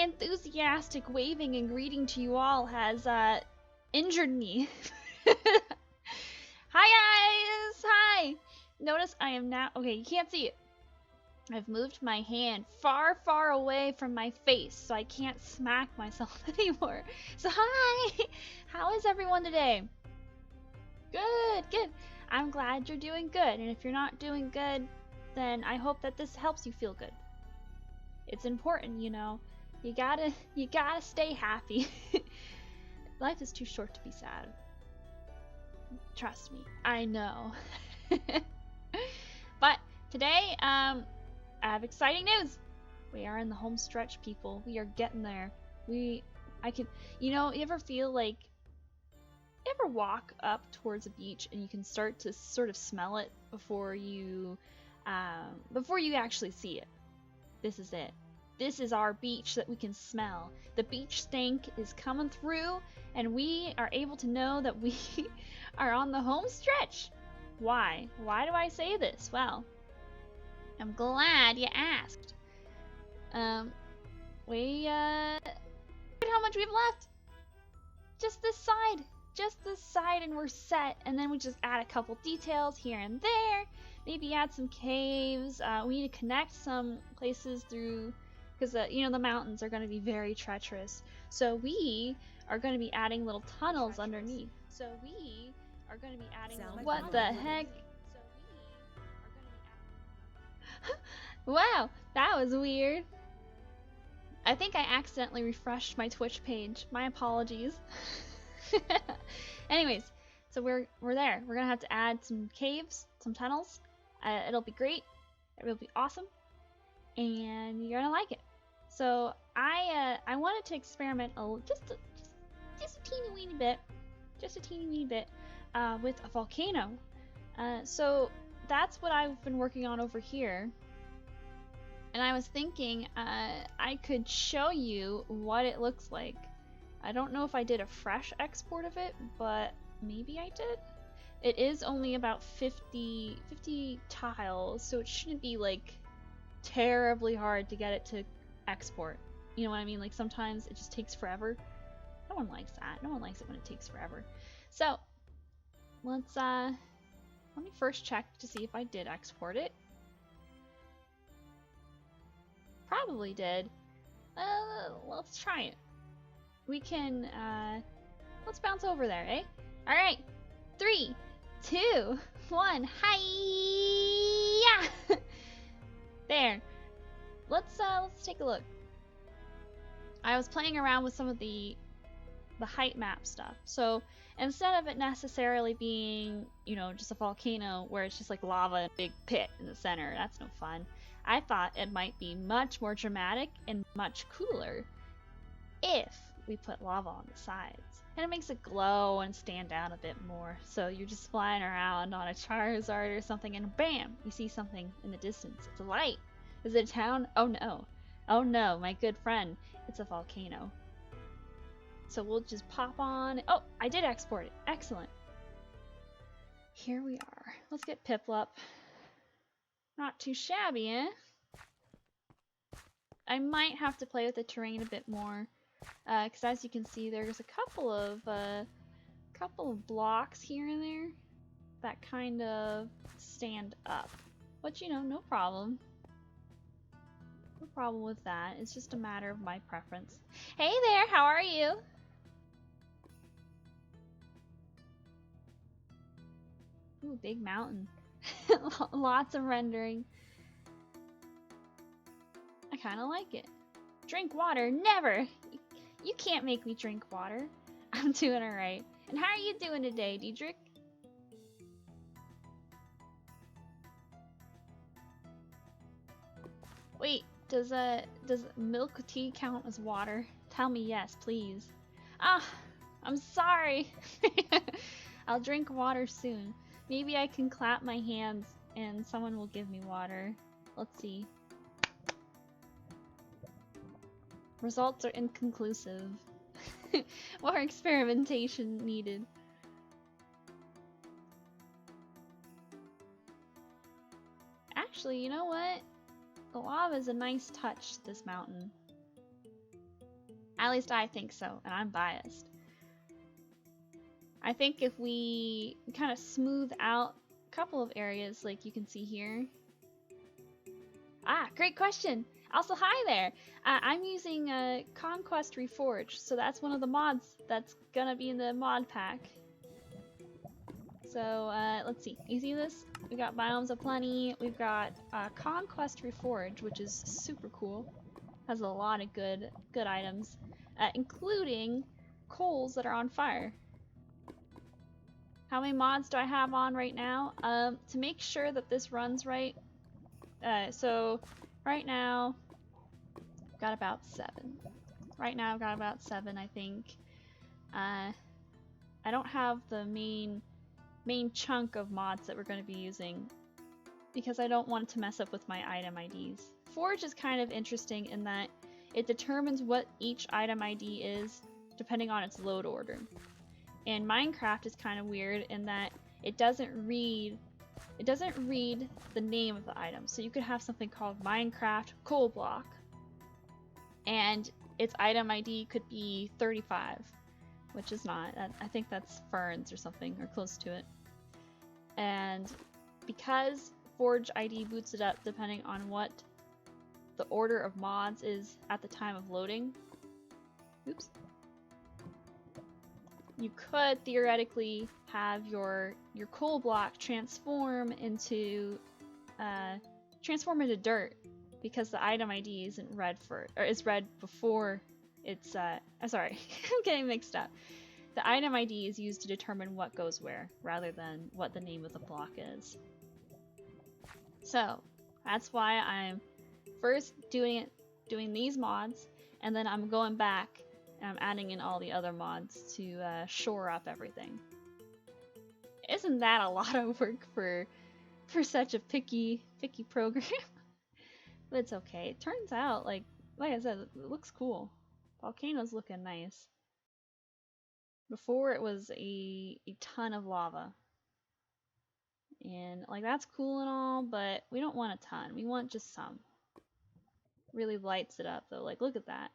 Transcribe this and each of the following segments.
enthusiastic waving and greeting to you all has injured me. Hi guys! Hi! Notice I am now. Okay, you can't see it. I've moved my hand far, far away from my face so I can't smack myself anymore. So hi! How is everyone today? Good, good. I'm glad you're doing good, and if you're not doing good, then I hope that this helps you feel good. It's important, you know. You gotta stay happy. Life is too short to be sad. Trust me, I know. But today, I have exciting news. We are in the home stretch, people. We are getting there. You ever feel like, you ever walk up towards a beach and you can start to sort of smell it before you actually see it? This is it. This is our beach that we can smell. The beach stink is coming through, and we are able to know that we are on the home stretch. Why? Why do I say this? Well, I'm glad you asked. Look at how much we've left. Just this side, and we're set. And then we just add a couple details here and there. Maybe add some caves. We need to connect some places through, because the mountains are going to be very treacherous. So we are going to be adding little tunnels underneath. What the heck? Wow, that was weird. I think I accidentally refreshed my Twitch page. My apologies. Anyways, so we're there. We're gonna have to add some caves, some tunnels. It'll be great. It'll be awesome, and you're gonna like it. So I wanted to experiment just a teeny weeny bit, with a volcano. So that's what I've been working on over here. And I was thinking I could show you what it looks like. I don't know if I did a fresh export of it, but maybe I did. It is only about 50 tiles, so it shouldn't be like terribly hard to get it to export. You know what I mean? Like sometimes it just takes forever. No one likes that. No one likes it when it takes forever. So let's let me first check to see if I did export it. Probably did. Let's try it. We can let's bounce over there, eh? All right. 3, 2, 1. Hi-ya! There. Let's take a look. I was playing around with some of the height map stuff. So instead of it necessarily being, just a volcano where it's just like lava and a big pit in the center, that's no fun. I thought it might be much more dramatic and much cooler if we put lava on the sides. And it makes it glow and stand out a bit more. So you're just flying around on a Charizard or something and bam, you see something in the distance. It's a light. Is it a town? Oh no. Oh no, my good friend. It's a volcano. So we'll just pop on. Oh, I did export it. Excellent. Here we are. Let's get Piplup. Not too shabby, eh? I might have to play with the terrain a bit more, because as you can see, there's a couple of blocks here and there that kind of stand up. But no problem. No problem with that. It's just a matter of my preference. Hey there, how are you? Ooh, big mountain. Lots of rendering. I kind of like it. Drink water? Never! You can't make me drink water. I'm doing alright. And how are you doing today, Diedrich? Wait, does milk tea count as water? Tell me yes, please. Ah, I'm sorry. I'll drink water soon. Maybe I can clap my hands and someone will give me water. Let's see. Results are inconclusive. More experimentation needed. Actually, you know what? The lava is a nice touch to this mountain. At least I think so, and I'm biased. I think if we kind of smooth out a couple of areas, like you can see here. Ah, great question! Also, hi there! I'm using Conquest Reforged, so that's one of the mods that's gonna be in the mod pack. So, let's see. You see this? We got Biomes Aplenty, we've got Conquest Reforged, which is super cool. Has a lot of good items, including coals that are on fire. How many mods do I have on right now? To make sure that this runs right, so right now, I've got about 7. Right now I've got about 7, I think. I don't have the main chunk of mods that we're going to be using because I don't want to mess up with my item IDs. Forge is kind of interesting in that it determines what each item ID is depending on its load order. And Minecraft is kind of weird in that it doesn't read the name of the item. So you could have something called Minecraft coal block and its item ID could be 35, which is not. I think that's ferns or something, or close to it. And because Forge ID boots it up depending on what the order of mods is at the time of loading, oops, you could theoretically have your coal block transform into dirt because the item ID isn't read is read before it's sorry, I'm getting mixed up. The item ID is used to determine what goes where rather than what the name of the block is. So that's why I'm first doing these mods, and then I'm going back and I'm adding in all the other mods to shore up everything. Isn't that a lot of work for such a picky program? But it's okay. It turns out, like I said, it looks cool. Volcanoes looking nice. Before it was a ton of lava. And like that's cool and all, but we don't want a ton. We want just some. Really lights it up though. Like look at that.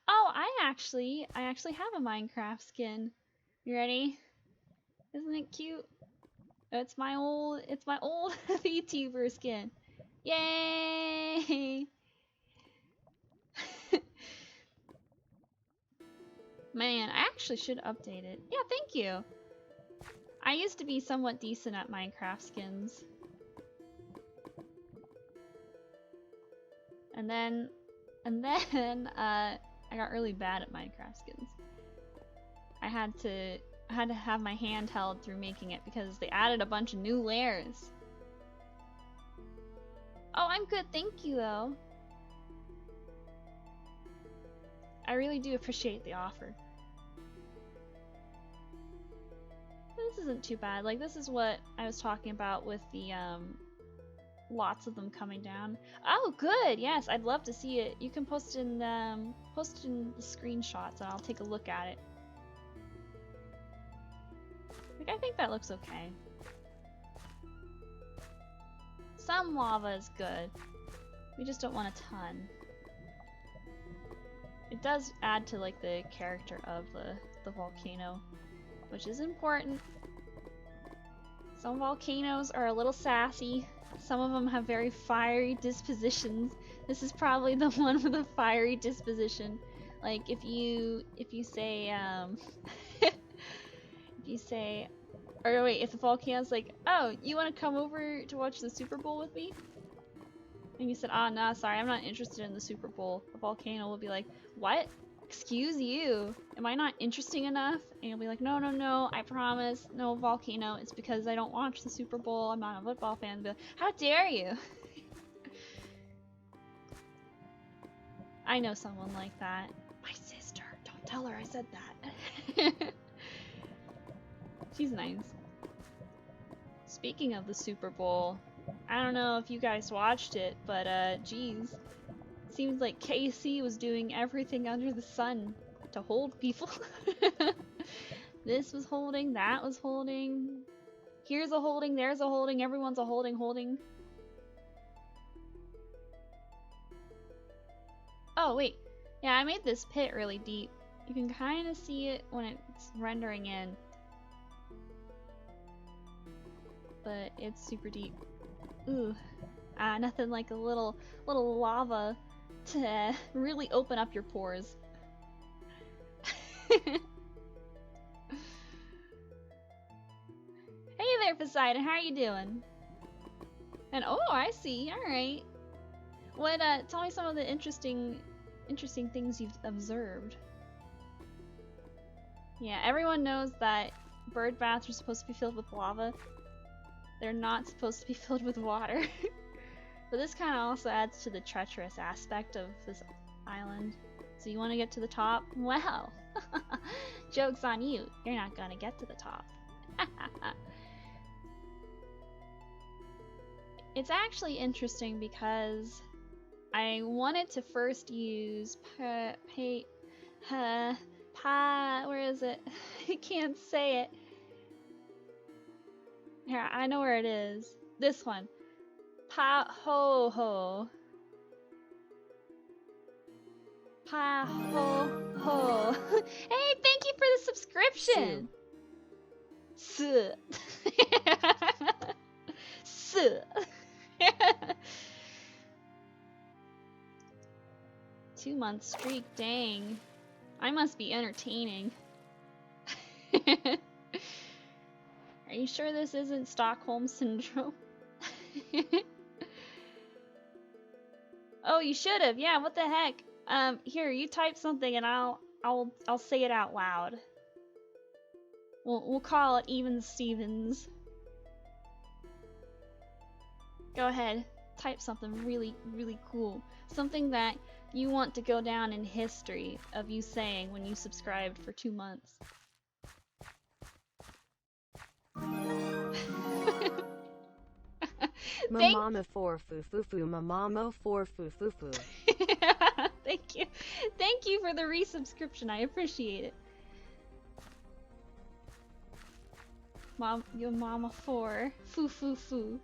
Oh, I actually have a Minecraft skin. You ready? Isn't it cute? It's my old vtuber skin. Yay! Man, I actually should update it. Yeah, thank you. I used to be somewhat decent at Minecraft skins. And then I got really bad at Minecraft skins. I had to have my hand held through making it because they added a bunch of new layers. Oh, I'm good, thank you though. I really do appreciate the offer. This isn't too bad. Like this is what I was talking about with the lots of them coming down. Oh, good. Yes, I'd love to see it. You can post in the screenshots, and I'll take a look at it. Like, I think that looks okay. Some lava is good. We just don't want a ton. It does add to like the character of the volcano, which is important. Some volcanoes are a little sassy. Some of them have very fiery dispositions. This is probably the one with a fiery disposition. Like if you say if the volcano's like, oh, you want to come over to watch the Super Bowl with me? And you said, oh, no, sorry, I'm not interested in the Super Bowl. The volcano will be like, what? Excuse you? Am I not interesting enough? And you'll be like, no, no, no, I promise. No, volcano, it's because I don't watch the Super Bowl. I'm not a football fan. But how dare you? I know someone like that. My sister. Don't tell her I said that. She's nice. Speaking of the Super Bowl, I don't know if you guys watched it, but geez. Seems like KC was doing everything under the sun to hold people. This was holding, that was holding. Here's a holding, there's a holding, everyone's a holding. Oh, wait. Yeah, I made this pit really deep. You can kind of see it when it's rendering in. But it's super deep. Ooh. Nothing like a little lava to really open up your pores. Hey there, Poseidon. How are you doing? And oh, I see. All right. What? Tell me some of the interesting things you've observed. Yeah, everyone knows that bird baths are supposed to be filled with lava. They're not supposed to be filled with water. But this kind of also adds to the treacherous aspect of this island. So you want to get to the top? Well, joke's on you. You're not gonna get to the top. It's actually interesting because I wanted to first use where is it? I can't say it. Here, I know where it is. This one. Pa ho ho. Pa ho ho. Hey, thank you for the subscription. Su. Su. 2-month streak, dang. I must be entertaining. Are you sure this isn't Stockholm Syndrome? Oh, you should have. Yeah, what the heck? Here, you type something and I'll say it out loud. We'll call it Even Stevens. Go ahead. Type something really cool. Something that you want to go down in history of you saying when you subscribed for 2 months. Mama for foo foo foo, mama for foo foo foo. Thank you. Thank you for the resubscription. I appreciate it. Your mama for foo foo foo.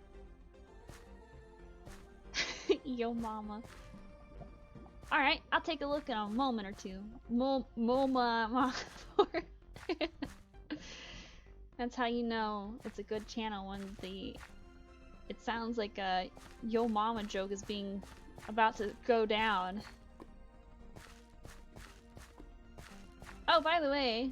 Yo mama. Alright, I'll take a look in a moment or two. Mama for. That's how you know it's a good channel when it sounds like a yo mama joke is being about to go down. Oh, by the way,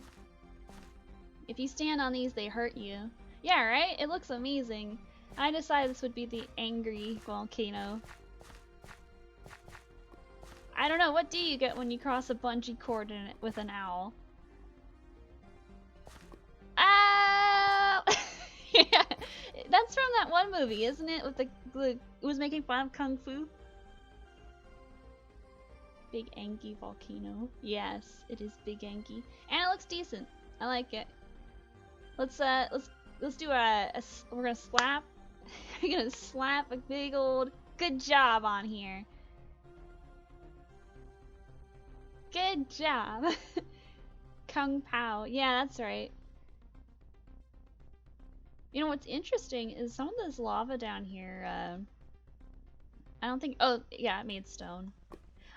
if you stand on these, they hurt you. Yeah, right? It looks amazing. I decided this would be the angry volcano. I don't know, what do you get when you cross a bungee cord in it with an owl? Oh! Yeah, that's from that one movie, isn't it? With the it was making fun of kung fu. Big Angie volcano. Yes, it is Big Angie, and it looks decent. I like it. Let's do we're gonna slap. We're gonna slap a big old good job on here. Good job. Kung Pao. Yeah, that's right. You know what's interesting is some of this lava down here, I don't think, oh yeah, it made stone.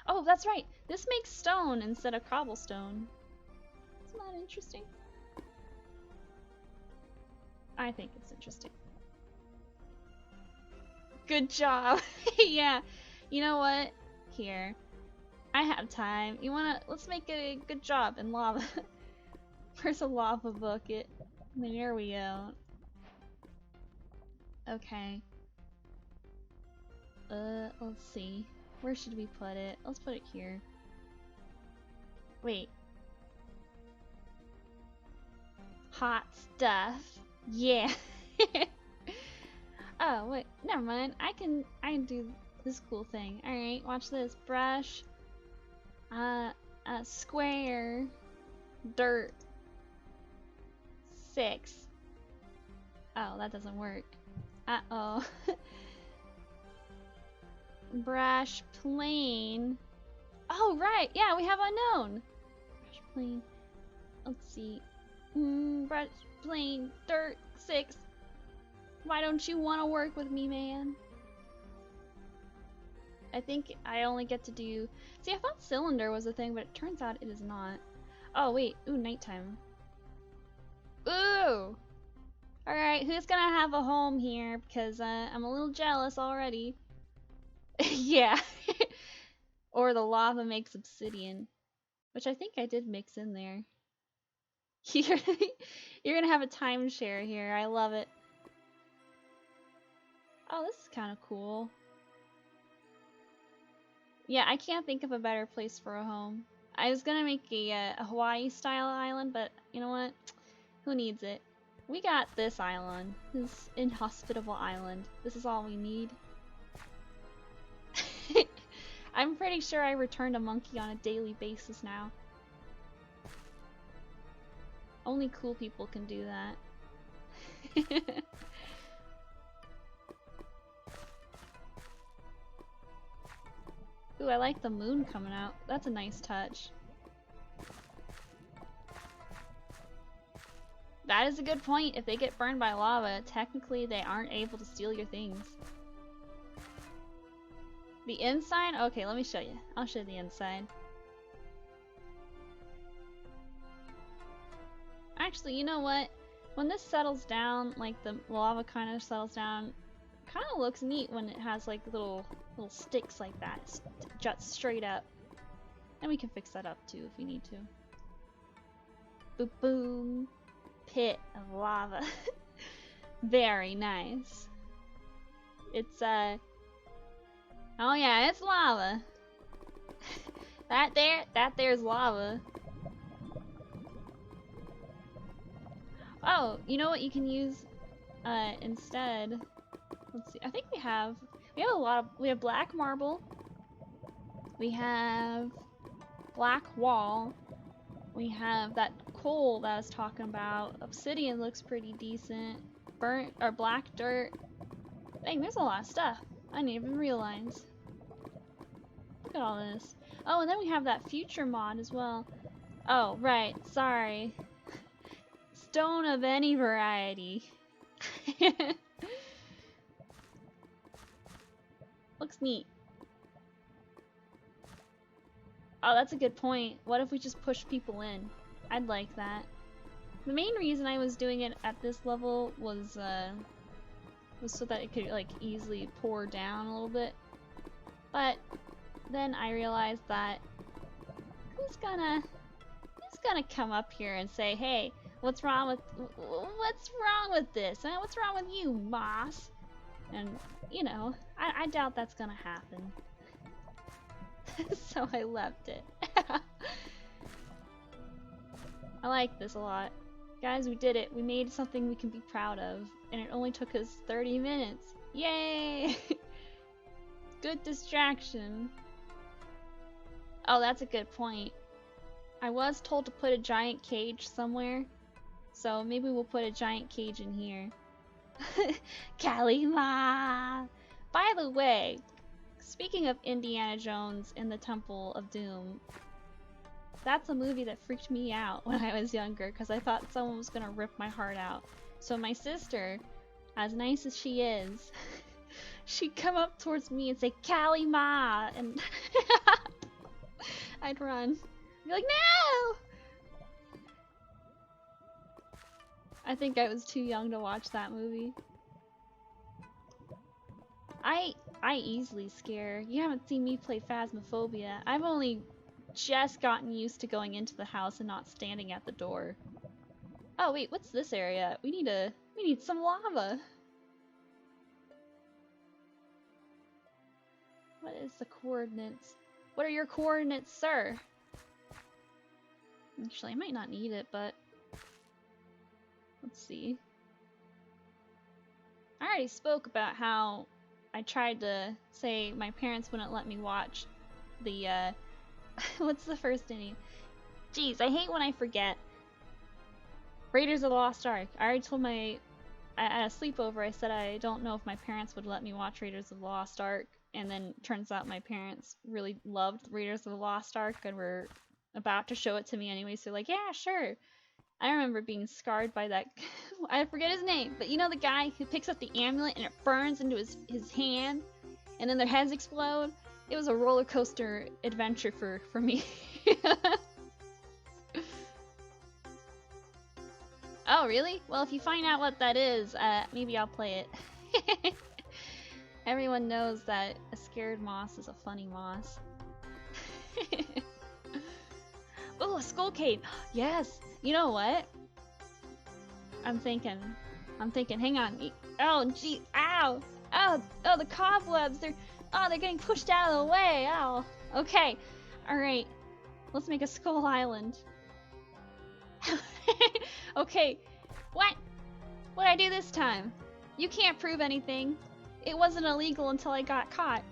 Oh, that's right, this makes stone instead of cobblestone. Isn't that interesting? I think it's interesting. Good job. Yeah, you know what? Here, I have time. You wanna, let's make a good job in lava. Where's a lava bucket? There we go. Okay. Let's see. Where should we put it? Let's put it here. Wait. Hot stuff. Yeah. Oh, wait. Never mind. I can do this cool thing. Alright, watch this. Brush. Square. Dirt. 6. Oh, that doesn't work. Uh-oh. Brush plane. Oh, right. Yeah, we have unknown. Brush plane. Let's see. Brush plane. Dirt. 6. Why don't you want to work with me, man? I think I only get to do... See, I thought cylinder was a thing, but it turns out it is not. Oh, wait. Ooh, nighttime. Ooh! Alright, who's gonna have a home here? Because I'm a little jealous already. Yeah. Or the lava makes obsidian. Which I think I did mix in there. You're gonna have a timeshare here. I love it. Oh, this is kind of cool. Yeah, I can't think of a better place for a home. I was gonna make a Hawaii-style island, but you know what? Who needs it? We got this island. This inhospitable island. This is all we need. I'm pretty sure I returned a monkey on a daily basis now. Only cool people can do that. Ooh, I like the moon coming out. That's a nice touch. That is a good point. If they get burned by lava, technically they aren't able to steal your things. The inside? Okay, let me show you. I'll show you the inside. Actually, you know what? When this settles down, like the lava kind of settles down, kind of looks neat when it has like little sticks like that. Juts straight up. And we can fix that up too if we need to. Boom boom. Pit of lava. Very nice. It's oh yeah, it's lava. That there's lava. Oh, you know what you can use instead? Let's see. I think we have black marble. We have black wall. We have that coal that I was talking about. Obsidian looks pretty decent. Burnt or black dirt. Dang, there's a lot of stuff. I didn't even realize. Look at all this. Oh, and then we have that future mod as well. Oh, right. Sorry. Stone of any variety. Looks neat. Oh, that's a good point. What if we just push people in? I'd like that. The main reason I was doing it at this level was so that it could like easily pour down a little bit. But then I realized that who's gonna come up here and say, "Hey, what's wrong with this? Huh? What's wrong with you, Moss?" And you know, I doubt that's gonna happen. So I left it. I like this a lot. Guys, we did it. We made something we can be proud of. And it only took us 30 minutes. Yay! Good distraction. Oh, that's a good point. I was told to put a giant cage somewhere. So maybe we'll put a giant cage in here. Kalima! By the way, speaking of Indiana Jones and the Temple of Doom, that's a movie that freaked me out when I was younger because I thought someone was gonna rip my heart out. So my sister, as nice as she is, she'd come up towards me and say, "Kalima!" and I'd run. I'd be like, "No!" I think I was too young to watch that movie. I easily scare. You haven't seen me play Phasmophobia. I've only just gotten used to going into the house and not standing at the door. Oh wait, what's this area? We need some lava. What is the coordinates? What are your coordinates, sir? Actually, I might not need it, but let's see. I already spoke about how I tried to say my parents wouldn't let me watch the what's the first name? Jeez, I hate when I forget. Raiders of the Lost Ark. I already told at a sleepover I said I don't know if my parents would let me watch Raiders of the Lost Ark, and then turns out my parents really loved Raiders of the Lost Ark and were about to show it to me anyway, so like, yeah, sure. I remember being scarred by that. I forget his name, but you know the guy who picks up the amulet and it burns into his hand, and then their heads explode? It was a roller coaster adventure for me. Oh, really? Well, if you find out what that is, maybe I'll play it. Everyone knows that a scared moss is a funny moss. Oh, a skull cave! Yes! You know what? I'm thinking, hang on. Oh, gee, ow! Oh, the cobwebs, they're getting pushed out of the way, ow! Okay, alright. Let's make a skull island. Okay, what? What'd I do this time? You can't prove anything. It wasn't illegal until I got caught.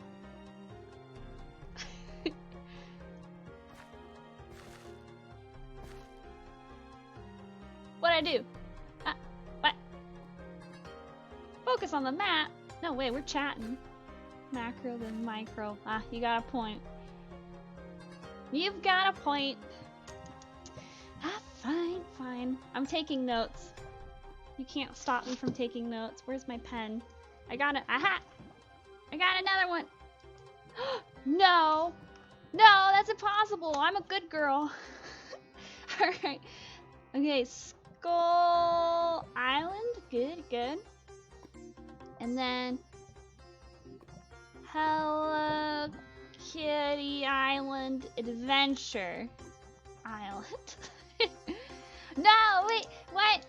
What'd I do? What? Focus on the map? No way, we're chatting. Macro then micro. Ah, you got a point. You've got a point. Ah, fine, fine. I'm taking notes. You can't stop me from taking notes. Where's my pen? I got it. Aha! I got another one. No! No, that's impossible. I'm a good girl. Alright. Okay, Skull Island. Good, good. And then Hello Kitty Island Adventure Island. No, wait, what?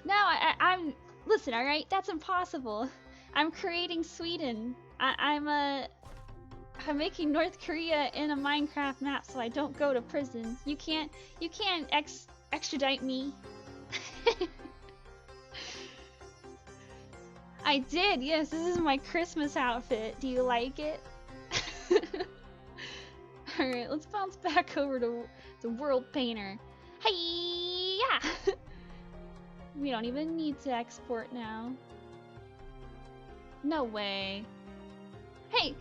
No, I'm listen, alright? That's impossible. I'm creating Sweden. I'm making North Korea in a Minecraft map so I don't go to prison. You can't extradite me. I did, yes, this is my Christmas outfit. Do you like it? Alright, let's bounce back over to Worldpainter. Hey, yeah. We don't even need to export now. No way. Hey,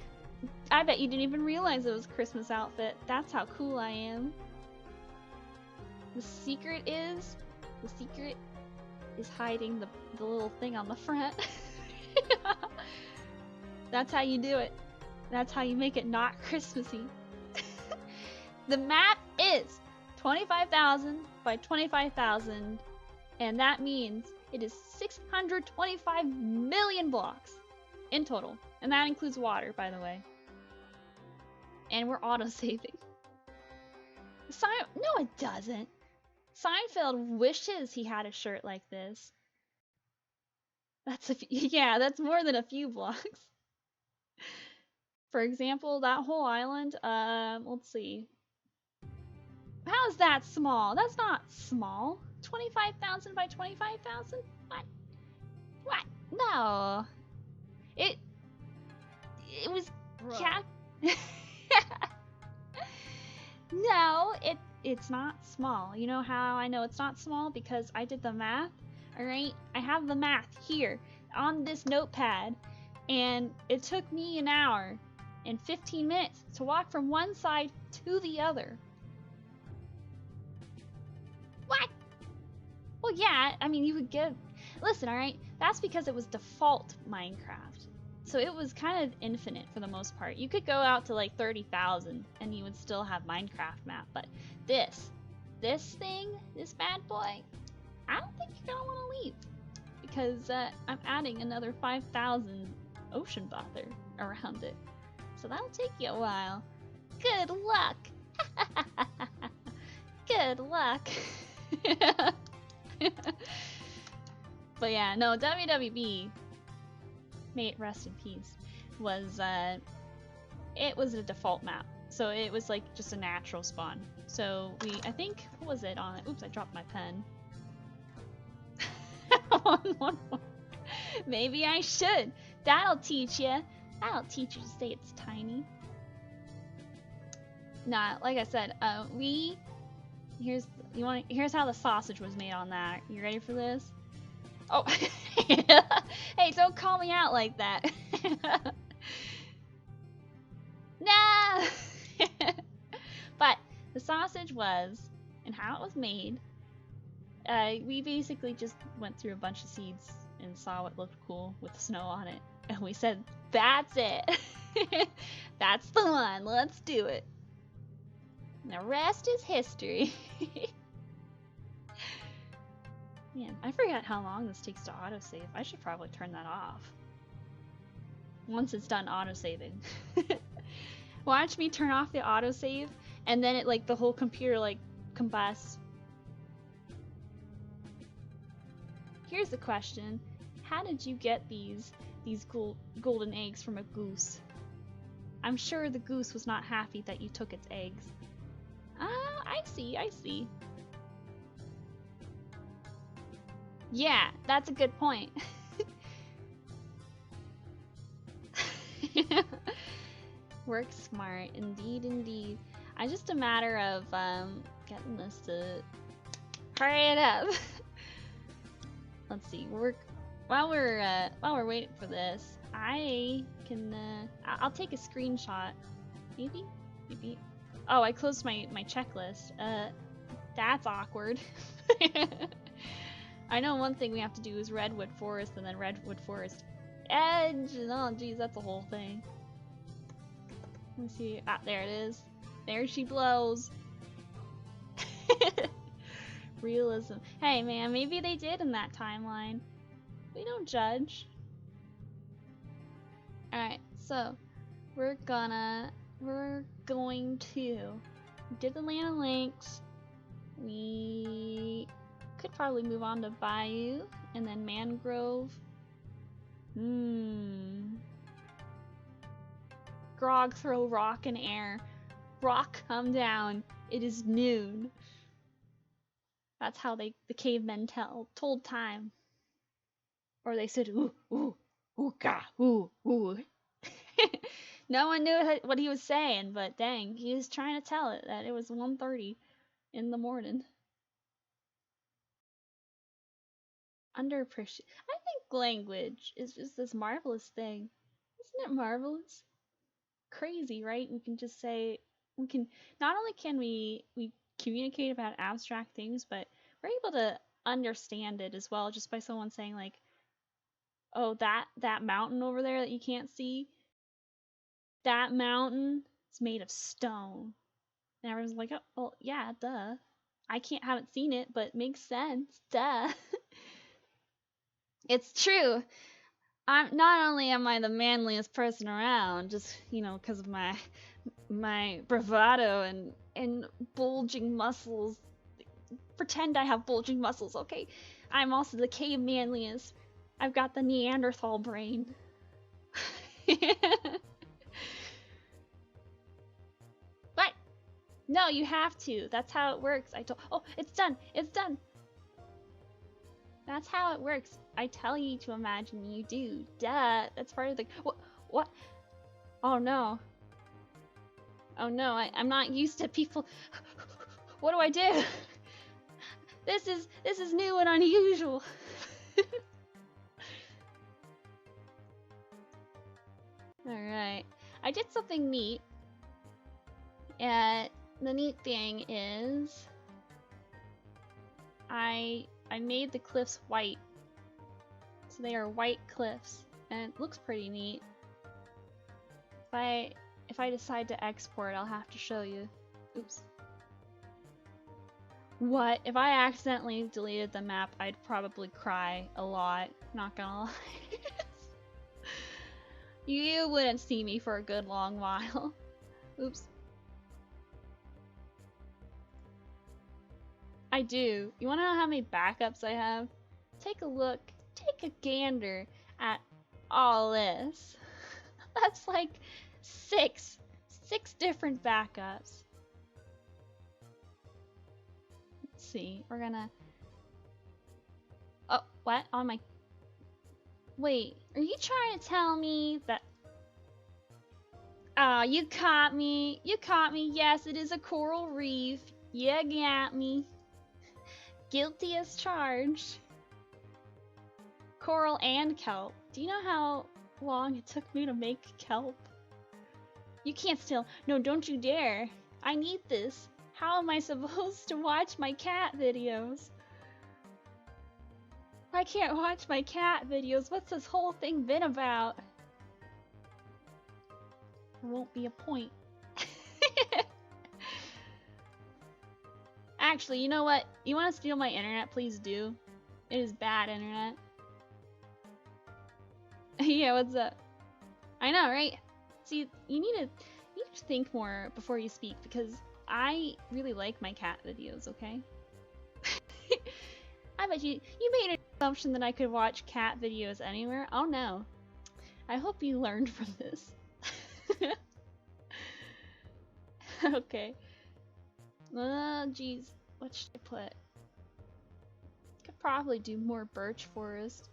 I bet you didn't even realize it was a Christmas outfit. That's how cool I am. The secret is hiding the little thing on the front. That's how you do it. That's how you make it not Christmassy. The map is 25,000 by 25,000, and that means it is 625 million blocks in total. And that includes water, by the way. And we're auto-saving. No, it doesn't. Seinfeld wishes he had a shirt like this. Yeah, that's more than a few blocks. For example, that whole island, let's see. How is that small? That's not small. 25,000 by 25,000? What? What? No. It was No, it's not small. You know how I know it's not small? Because I did the math. Alright? I have the math here on this notepad, and it took me an hour and 15 minutes to walk from one side to the other. What? Well, yeah, I mean, you would get... Listen, alright? That's because it was default Minecraft. So it was kind of infinite for the most part. You could go out to like 30,000 and you would still have Minecraft map. But this thing, this bad boy, I don't think you're gonna want to leave. Because I'm adding another 5,000 ocean bother around it. So that'll take you a while. Good luck! Good luck! But yeah, no, WWB, may it rest in peace, was it was a default map. So it was like just a natural spawn. So I think, what was it on it? Oops, I dropped my pen. One more. Maybe I should. That'll teach you. That'll teach you to say it's tiny. Nah, like I said, here's how the sausage was made on that. You ready for this? Oh, hey, don't call me out like that. No. But the sausage was, and how it was made, we basically just went through a bunch of seeds and saw what looked cool with snow on it, and we said, that's it. That's the one. Let's do it. The rest is history. Man, I forgot how long this takes to autosave. I should probably turn that off. Once it's done autosaving. Watch me turn off the autosave, and then it like the whole computer like combusts. Here's the question: how did you get these golden eggs from a goose? I'm sure the goose was not happy that you took its eggs. Ah, I see. Yeah, that's a good point. Work smart, indeed. I'm just a matter of getting this to hurry it up. Let's see. While we're waiting for this, I can I'll take a screenshot. Maybe. Oh, I closed my checklist. That's awkward. I know one thing we have to do is Redwood Forest and then Redwood Forest Edge. Oh, geez, that's a whole thing. Let's see. Ah, there it is. There she blows. Realism. Hey, man, maybe they did in that timeline. We don't judge. Alright, so we're going to did Atlanta Links. We could probably move on to Bayou and then Mangrove. Grog, throw rock in air. Rock, come down. It is noon. That's how the cavemen told time. Or they said, ooh, ooh, ooh-ka, ooh, ooh. No one knew what he was saying, but dang, he was trying to tell it that it was 1:30 in the morning. Underappreciated. I think language is just this marvelous thing. Isn't it marvelous? Crazy, right? We can just say, not only can we communicate about abstract things, but we're able to understand it as well just by someone saying like, oh, that mountain over there that you can't see, that mountain is made of stone. And everyone's like, oh, well, yeah, duh. I haven't seen it, but makes sense. Duh. It's true. Not only am I the manliest person around, just, because of my bravado and bulging muscles. Pretend I have bulging muscles, okay? I'm also the cave manliest. I've got the Neanderthal brain. What? No, you have to. That's how it works. Oh, it's done. It's done. That's how it works. I tell you to imagine, you do. Duh. That's part of the... What? Oh no. Oh no, I'm not used to people... What do I do? This is new and unusual. Alright. I did something neat. And the neat thing is... I made the cliffs white. So they are white cliffs. And it looks pretty neat. If I decide to export, I'll have to show you. Oops. What? If I accidentally deleted the map, I'd probably cry a lot. Not gonna lie. You wouldn't see me for a good long while. Oops. I do. You wanna know how many backups I have? Take a look. Take a gander at all this. That's like six different backups. Let's see. We're gonna... Oh, what? On my... Wait, are you trying to tell me that... Oh, you caught me. You caught me. Yes, it is a coral reef. You got me. Guilty as charged. Coral and kelp. Do you know how long it took me to make kelp? You can't steal. No, don't you dare. I need this. How am I supposed to watch my cat videos? I can't watch my cat videos. What's this whole thing been about? there won't be a point. Actually, you know what? You want to steal my internet? Please do. It is bad internet. Yeah, what's up? I know, right? See, you need to think more before you speak, because I really like my cat videos, okay? I bet you made an assumption that I could watch cat videos anywhere. Oh no. I hope you learned from this. Okay. Jeez. What should I put? Could probably do more birch forest.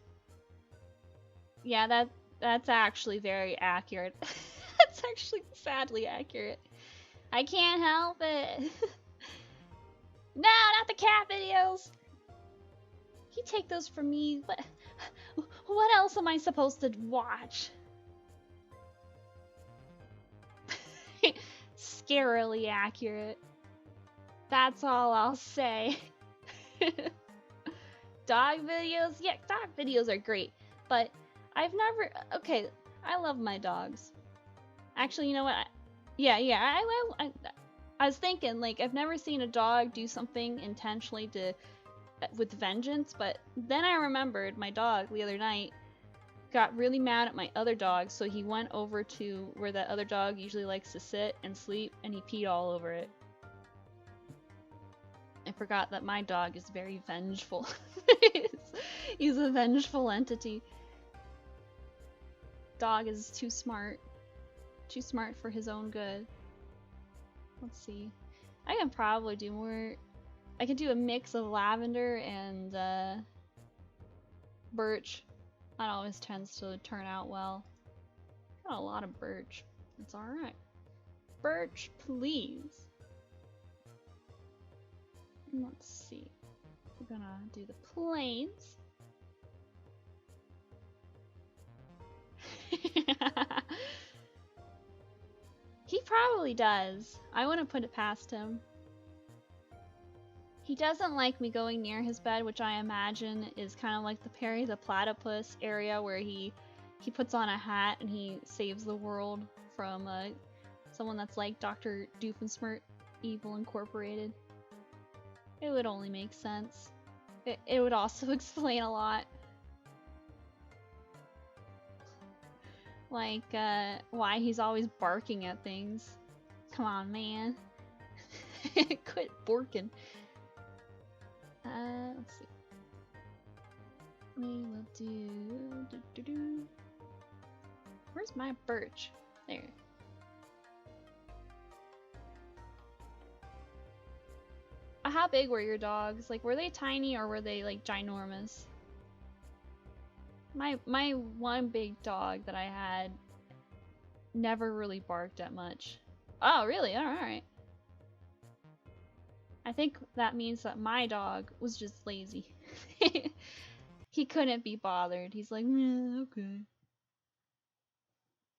Yeah, that's actually very accurate. That's actually sadly accurate. I can't help it. No, not the cat videos. You take those from me. What else am I supposed to watch? Scarily accurate. That's all I'll say. Dog videos? Yeah, dog videos are great, but I've never... Okay, I love my dogs. Actually, you know what? I was thinking, like, I've never seen a dog do something intentionally with vengeance, but then I remembered my dog the other night got really mad at my other dog, so he went over to where that other dog usually likes to sit and sleep, and he peed all over it. I forgot that my dog is very vengeful. He's a vengeful entity. Dog is too smart. Too smart for his own good. Let's see. I can probably do more. I can do a mix of lavender and birch. That always tends to turn out well. Got a lot of birch. It's alright. Birch, please. Let's see. We're gonna do the plains. He probably does. I wouldn't put it past him. He doesn't like me going near his bed, which I imagine is kind of like the Perry the Platypus area where he puts on a hat and he saves the world from someone that's like Dr. Doofenshmirtz, Evil Incorporated. It would only make sense. It would also explain a lot. Like, why he's always barking at things. Come on, man. Quit borking. Let's see. We will do... Where's my birch? There. How big were your dogs? Like, were they tiny or were they, like, ginormous? My one big dog that I had never really barked at much. Oh, really? Alright. I think that means that my dog was just lazy. He couldn't be bothered. He's like, okay.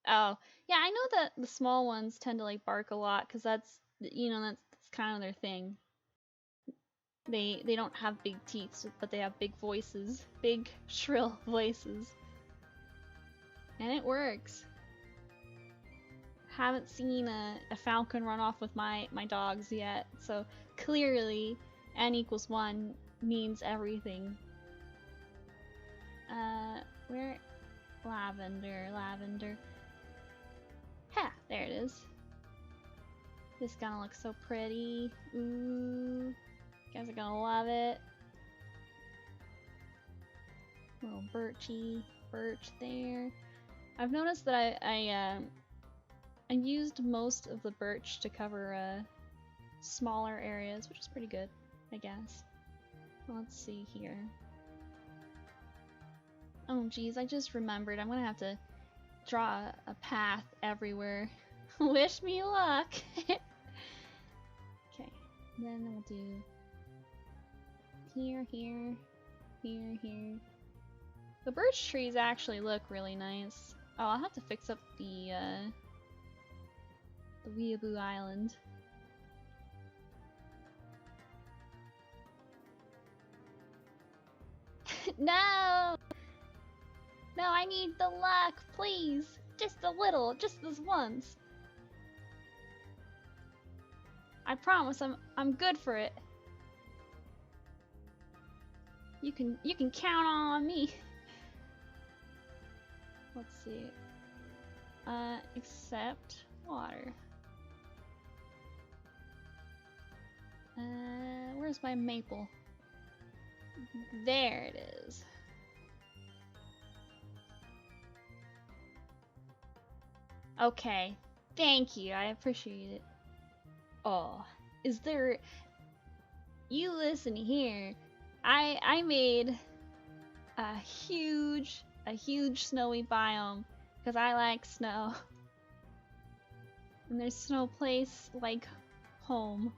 Oh, yeah, I know that the small ones tend to, like, bark a lot, because that's, you know, that's kind of their thing. They don't have big teeth, but they have big voices. Big, shrill voices. And it works. Haven't seen a falcon run off with my dogs yet, so clearly n equals 1 means everything. Where? Lavender. Ha! There it is. This is gonna look so pretty. Ooh. You guys are gonna love it. Little birch there. I've noticed that I used most of the birch to cover smaller areas, which is pretty good, I guess. Let's see here. Oh geez, I just remembered. I'm gonna have to draw a path everywhere. Wish me luck! Okay, then we'll do here. The birch trees actually look really nice. Oh, I'll have to fix up the Weeaboo Island. No! No, I need the luck, please! Just a little, just this once. I promise I'm good for it. You can count on me. Let's see. Except water. Where's my maple? There it is. Okay. Thank you. I appreciate it. Oh, is there... You listen here. I made a huge snowy biome because I like snow. And there's no place like home.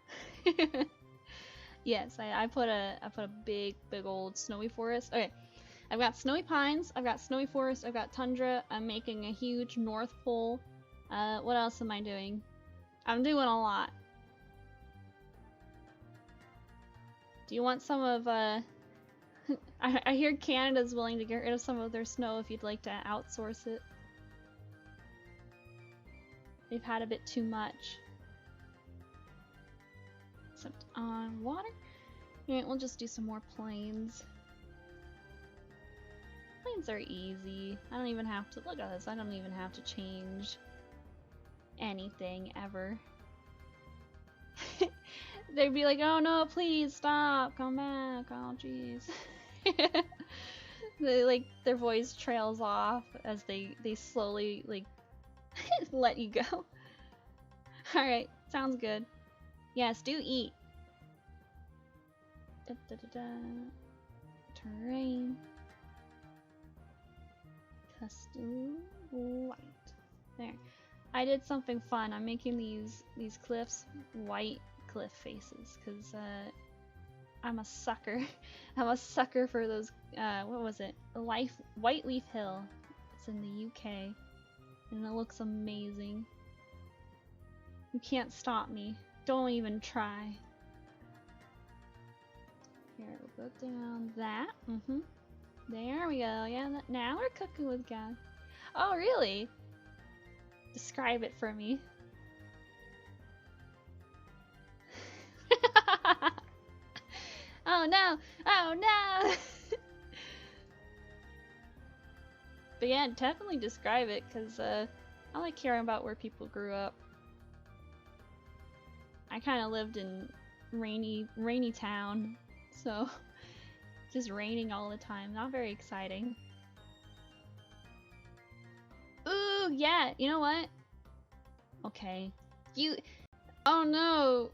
Yes, I put a big old snowy forest. Okay. I've got snowy pines, I've got snowy forest, I've got tundra, I'm making a huge North Pole. What else am I doing? I'm doing a lot. Do you want some of, I hear Canada's willing to get rid of some of their snow if you'd like to outsource it. They've had a bit too much. Except on water. Alright, we'll just do some more plains. Plains are easy. I don't even have to, look at this, I don't even have to change anything ever. They'd be like, oh no, please stop, come back, oh jeez. They, like, their voice trails off as they slowly, like, let you go. Alright, sounds good. Yes, do eat. Da, da, da, da. Terrain. Custom white. There. I did something fun. I'm making these cliffs white cliff faces because I'm a sucker. I'm a sucker for those. What was it? White Leaf Hill. It's in the UK, and it looks amazing. You can't stop me. Don't even try. Here, we'll go down that. There we go. Yeah, now we're cooking with gas. Oh, really? Describe it for me. Oh no! Oh no! But yeah, definitely describe it, because I like hearing about where people grew up. I kind of lived in rainy town, so just raining all the time. Not very exciting. Ooh, yeah, you know what? Okay. Oh no!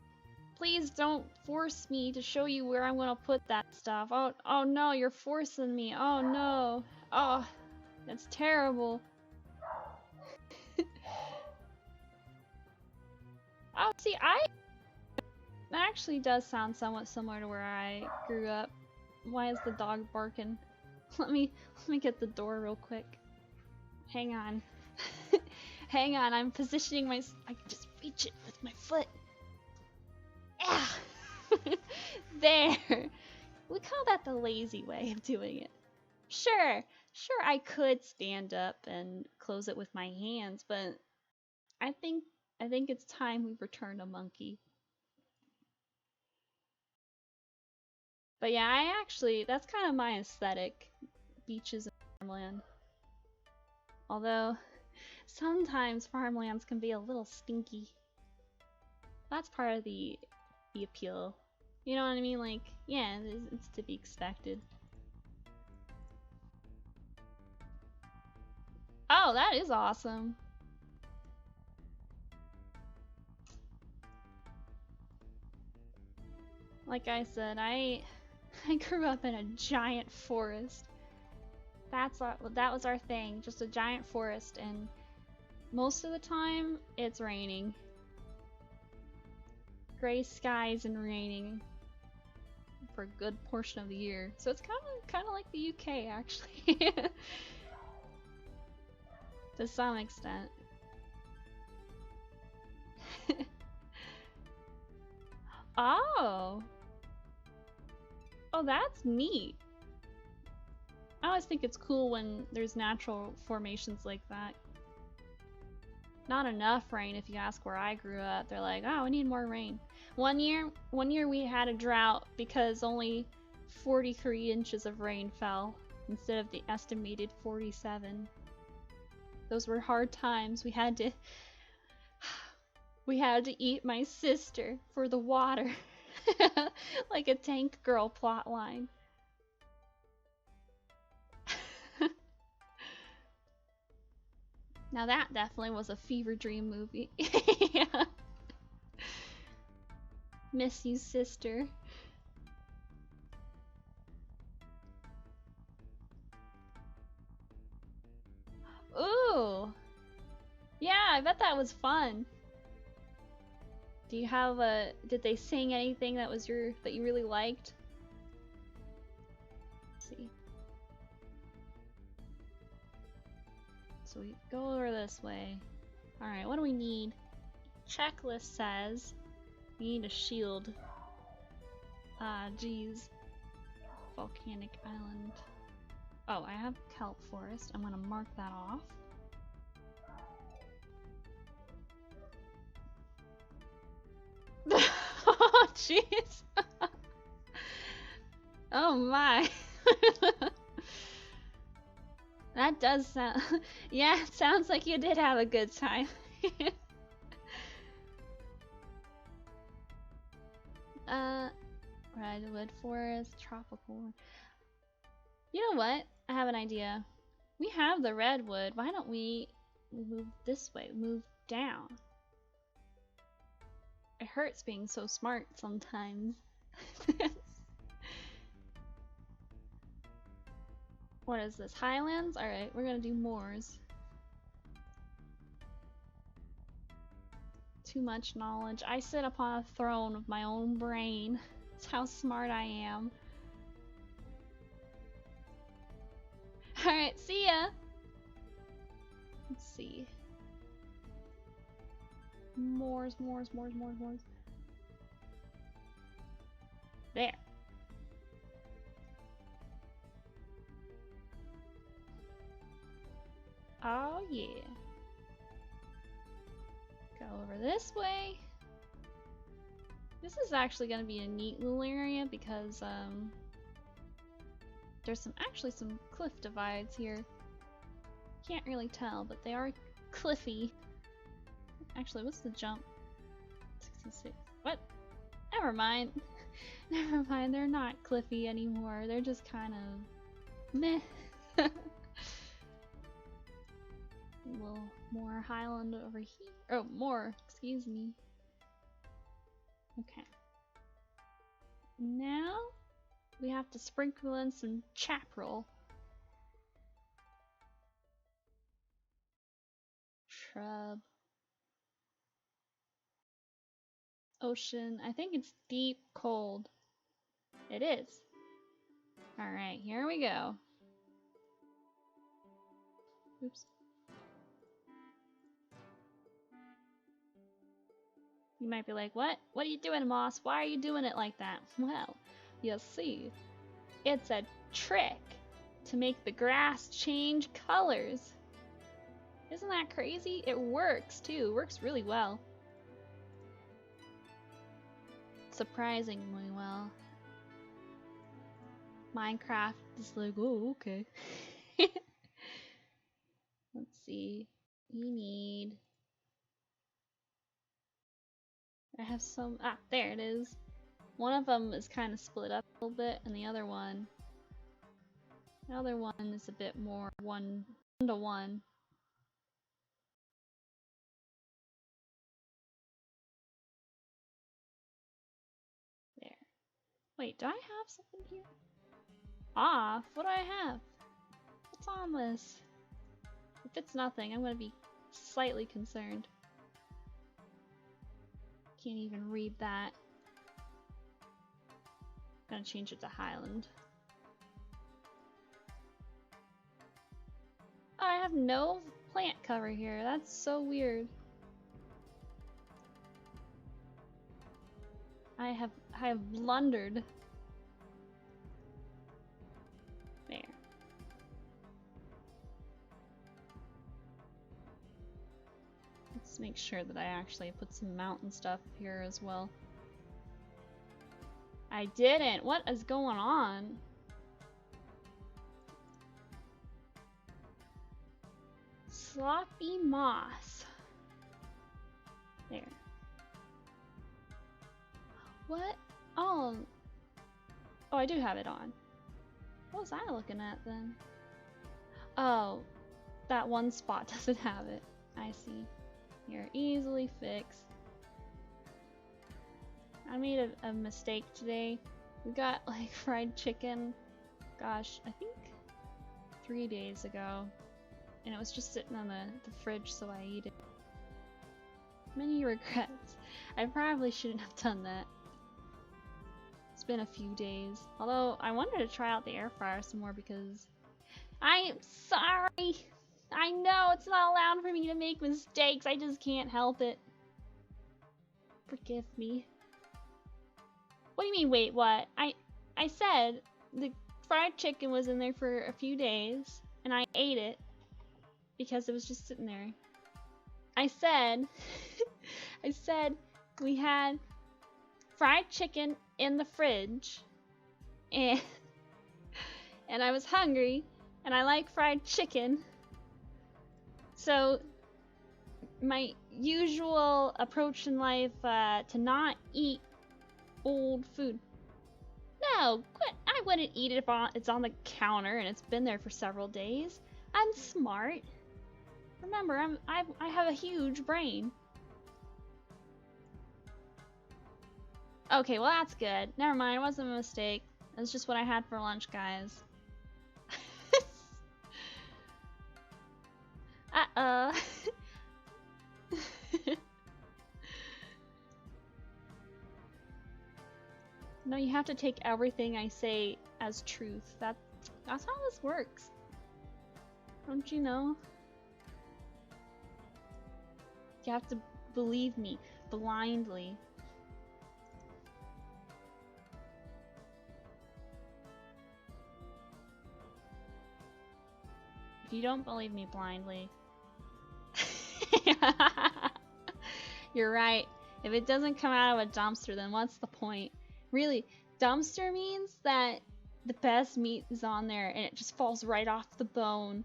Please don't force me to show you where I'm gonna put that stuff. Oh no, you're forcing me. Oh no. Oh, that's terrible. Oh, see, that actually does sound somewhat similar to where I grew up. Why is the dog barking? Let me get the door real quick. Hang on. Hang on, I'm positioning I can just reach it with my foot. Ah! There! We call that the lazy way of doing it. Sure, I could stand up and close it with my hands, but I think it's time we return to monkey. But yeah, that's kind of my aesthetic. Beaches and farmland. Although, sometimes farmlands can be a little stinky. That's part of the appeal. You know what I mean? Like, yeah, it's to be expected. Oh, that is awesome. Like I said, I grew up in a giant forest. That was our thing, just a giant forest, and most of the time it's raining. Gray skies and raining for a good portion of the year. So it's kind of like the UK actually. To some extent. Oh, that's neat. I always think it's cool when there's natural formations like that. Not enough rain if you ask where I grew up. They're like, oh, we need more rain. One year we had a drought because only 43 inches of rain fell instead of the estimated 47. Those were hard times. We had to eat my sister for the water. Like a Tank Girl plotline. Now that definitely was a fever dream movie. Yeah. Miss you, sister. Ooh! Yeah, I bet that was fun. Do you have a... Did they sing anything that was that you really liked? Let's see. So we go over this way. Alright, what do we need? Checklist says we need a shield. Geez. Volcanic island. Oh, I have kelp forest. I'm gonna mark that off. Oh, jeez. Oh my. That does sound... Yeah, it sounds like you did have a good time. Redwood forest, tropical... You know what? I have an idea. We have the redwood. Why don't we move this way? Move down. It hurts being so smart sometimes. What is this? Highlands? Alright, we're gonna do moors. Too much knowledge. I sit upon a throne of my own brain. That's how smart I am. Alright, see ya! Let's see. Moors. There. Oh yeah. Go over this way. This is actually gonna be a neat little area because there's actually some cliff divides here. Can't really tell, but they are cliffy. Actually, what's the jump? 66. What? Never mind. Never mind, they're not cliffy anymore. They're just kind of meh. A little more highland over here. Oh, more, excuse me. Okay. Now we have to sprinkle in some chaparral. Shrub. Ocean. I think it's deep cold. It is. Alright, here we go. Oops. You might be like, what? What are you doing, Moss? Why are you doing it like that? Well, you see, it's a trick to make the grass change colors. Isn't that crazy? It works too. It works really well. Surprisingly well. Minecraft is like, oh, okay. Let's see. We need... I have some... Ah, there it is. One of them is kind of split up a little bit, and the other one is a bit more one-to-one. There. Wait, do I have something here? Off? What do I have? What's on this? If it's nothing, I'm gonna be slightly concerned. Can't even read that. Gonna change it to Highland. Oh, I have no plant cover here. That's so weird. I have blundered. There. Let's make sure that I actually put some mountain stuff here as well. I didn't. What is going on? Sloppy moss. There. What? Oh. Oh, I do have it on. What was I looking at then? Oh, that one spot doesn't have it. I see. You're easily fixed. I made a mistake today. We got like fried chicken, gosh, I think 3 days ago. And it was just sitting on the fridge, so I ate it. Many regrets. I probably shouldn't have done that. It's been a few days. Although, I wanted to try out the air fryer some more because... I am sorry! I know it's not allowed for me to make mistakes, I just can't help it. Forgive me. What do you mean, wait, what? I said the fried chicken was in there for a few days, and I ate it because it was just sitting there. I said, I said we had fried chicken in the fridge, and I was hungry, and I like fried chicken, so my usual approach in life to not eat old food. No, quit. I wouldn't eat it if it's on the counter and it's been there for several days. I'm smart. Remember, I have a huge brain. Okay, well that's good. Never mind, it wasn't a mistake. It's just what I had for lunch, guys. Uh-oh. No, you have to take everything I say as truth. That's how this works. Don't you know? You have to believe me blindly. If you don't believe me blindly... You're right. If it doesn't come out of a dumpster, then what's the point? Really, dumpster means that the best meat is on there and it just falls right off the bone.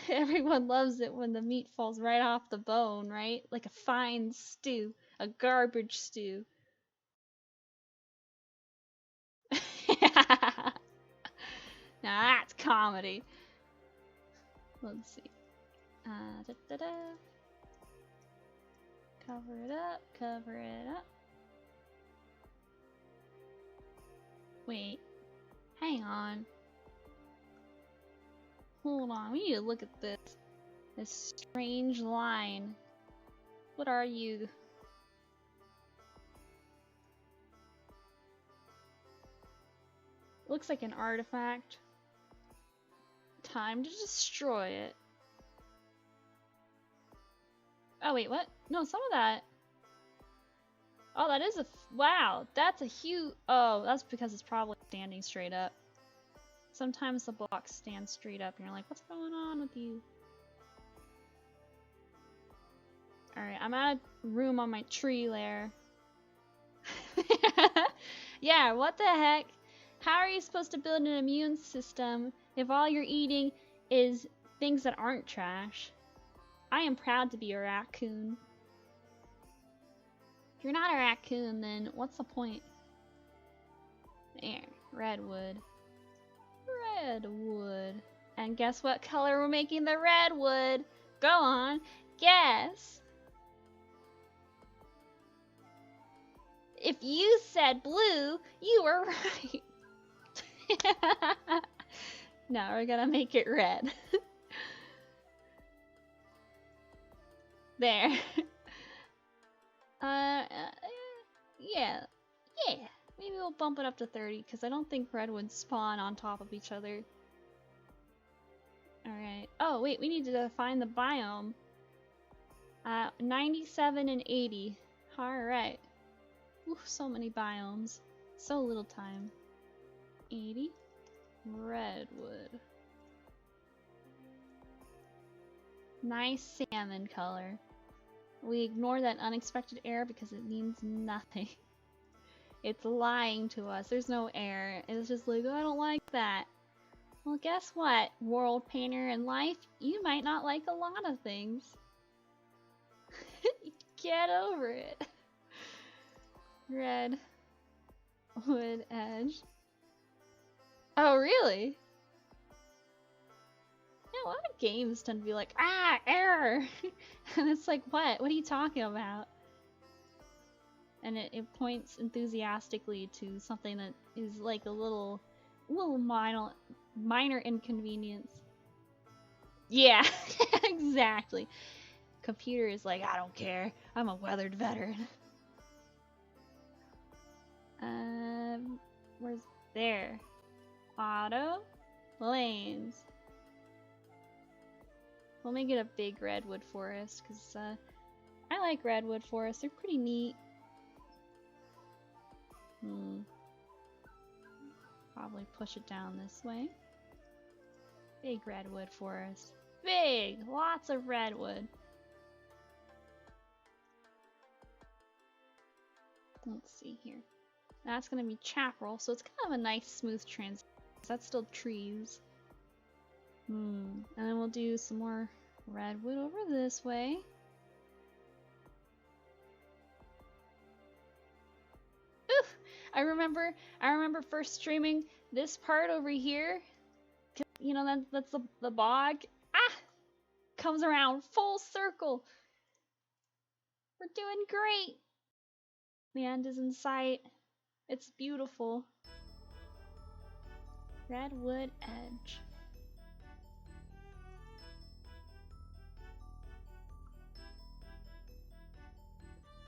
Everyone loves it when the meat falls right off the bone, right? Like a fine stew, a garbage stew. Now that's comedy. Let's see. Da, da, da. Cover it up, cover it up. Wait, hang on. Hold on, we need to look at this. This strange line. What are you? Looks like an artifact. Time to destroy it. Oh wait, what? No, some of that. Oh, that is a wow. That's a huge. Oh, that's because it's probably standing straight up. Sometimes the blocks stand straight up, and you're like, "What's going on with you?" All right, I'm out of room on my tree layer. Yeah, what the heck? How are you supposed to build an immune system if all you're eating is things that aren't trash? I am proud to be a raccoon. If you're not a raccoon, then what's the point? There, redwood. Redwood. And guess what color we're making the redwood? Go on, guess. If you said blue, you were right. No, we're gonna make it red. There. Yeah. Maybe we'll bump it up to 30, because I don't think redwoods spawn on top of each other. Alright. Oh, wait, we need to find the biome. 97 and 80. Alright. Ooh, so many biomes. So little time. 80. Redwood. Nice salmon color. We ignore that unexpected error because it means nothing. It's lying to us. There's no air. It's just like, oh, I don't like that. Well, guess what, Worldpainter in life? You might not like a lot of things. Get over it. Red wood edge. Oh, really? Yeah, a lot of games tend to be like, ah, error! And it's like, what? What are you talking about? And it points enthusiastically to something that is like a little minor inconvenience. Yeah, exactly. Computer is like, I don't care. I'm a weathered veteran. Where's there? Auto lanes. We'll make it a big redwood forest because I like redwood forests. They're pretty neat. Probably push it down this way. Big redwood forest. Big! Lots of redwood. Let's see here. That's gonna be chaparral, so it's kind of a nice smooth transition. That's still trees. And then we'll do some more redwood over this way. Oof! I remember first streaming this part over here. You know, that's the bog. Ah! Comes around full circle. We're doing great. The end is in sight. It's beautiful. Redwood edge.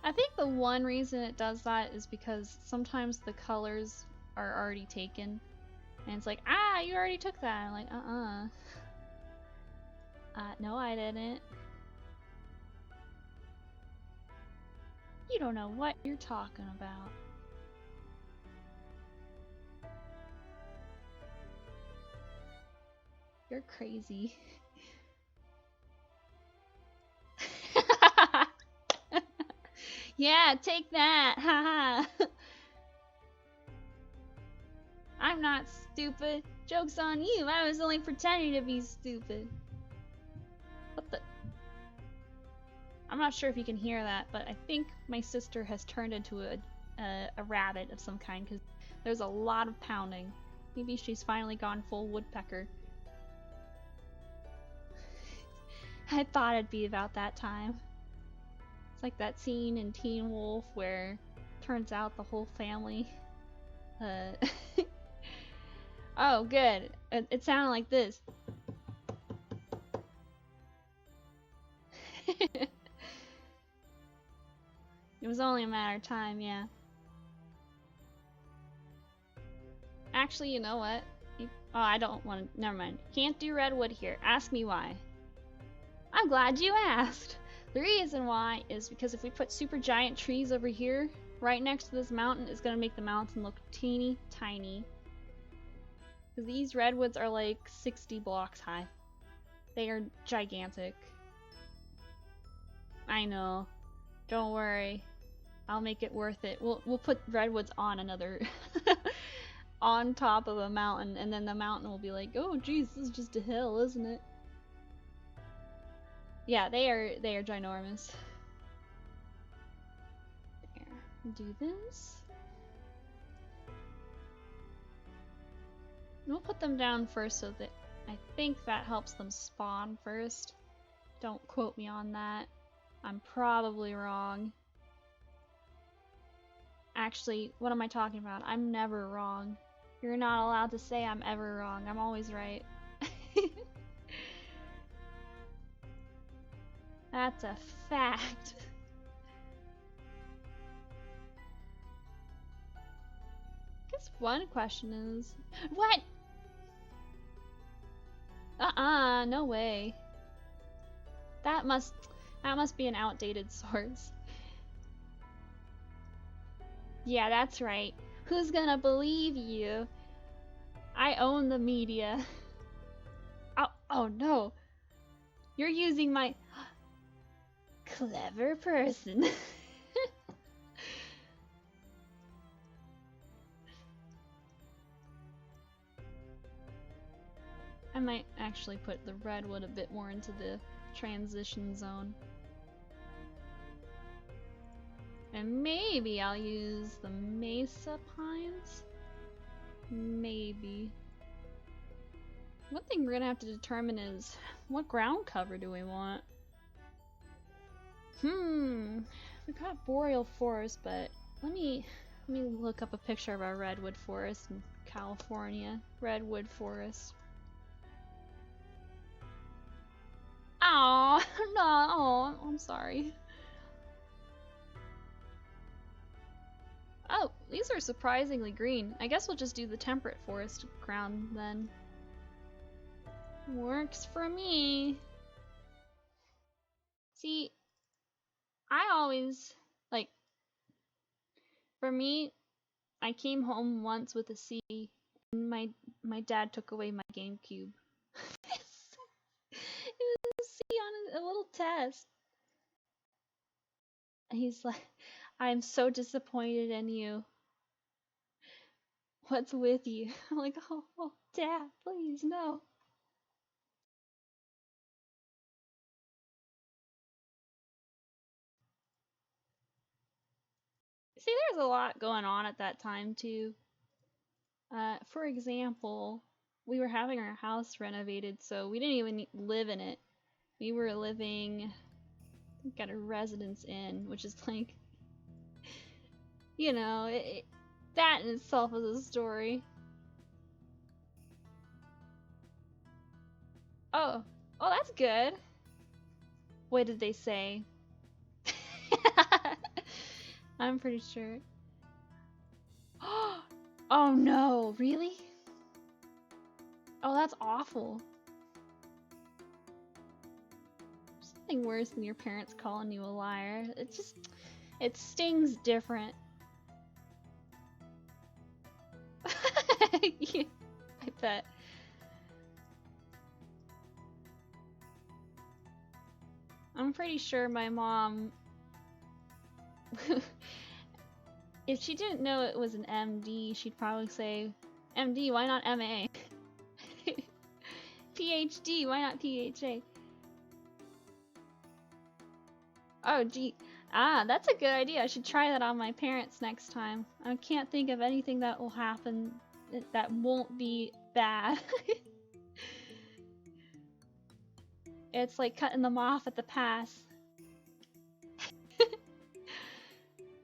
I think the one reason it does that is because sometimes the colors are already taken. And it's like, ah, you already took that. I'm like, no I didn't. You don't know what you're talking about. You're crazy. Yeah, take that! Haha! I'm not stupid. Joke's on you, I was only pretending to be stupid. What the? I'm not sure if you can hear that, but I think my sister has turned into a rabbit of some kind because there's a lot of pounding. Maybe she's finally gone full woodpecker. I thought it'd be about that time. It's like that scene in Teen Wolf where turns out the whole family oh, good. It sounded like this. It was only a matter of time, yeah. Actually, you know what? Oh, I don't want to. Never mind. Can't do redwood here. Ask me why. I'm glad you asked. The reason why is because if we put super giant trees over here, right next to this mountain, it's gonna make the mountain look teeny tiny. Because these redwoods are like 60 blocks high. They are gigantic. I know. Don't worry. I'll make it worth it. We'll put redwoods on another on top of a mountain, and then the mountain will be like, oh geez, this is just a hill, isn't it? Yeah, they are ginormous. There. Do this. We'll put them down first so that I think that helps them spawn first. Don't quote me on that. I'm probably wrong. Actually, what am I talking about? I'm never wrong. You're not allowed to say I'm ever wrong. I'm always right. That's a fact. I guess one question is... What? No way. That must be an outdated source. Yeah, that's right. Who's gonna believe you? I own the media. Oh no. You're using my... Clever person. I might actually put the redwood a bit more into the transition zone. And maybe I'll use the mesa pines? Maybe. One thing we're gonna have to determine is what ground cover do we want? We've got boreal forest, but let me look up a picture of our redwood forest in California. Redwood forest. Oh no! Oh, I'm sorry. Oh, these are surprisingly green. I guess we'll just do the temperate forest ground then. Works for me. See, I always, like, for me, I came home once with a C, and my dad took away my GameCube. It was a C on a little test. And he's like, I'm so disappointed in you. What's with you? I'm like, oh, Dad, please, no. See, there's a lot going on at that time, too. For example, we were having our house renovated, so we didn't even live in it. We were living, got a residence inn, which is like, you know, that in itself is a story. Oh, that's good. What did they say? I'm pretty sure. Oh no, really? Oh, that's awful. Something worse than your parents calling you a liar. It stings different. Yeah, I bet. I'm pretty sure my mom, if she didn't know it was an MD, she'd probably say, MD, why not MA? PhD, why not PHA? Oh, gee. Ah, that's a good idea. I should try that on my parents next time. I can't think of anything that will happen that won't be bad. It's like cutting them off at the pass.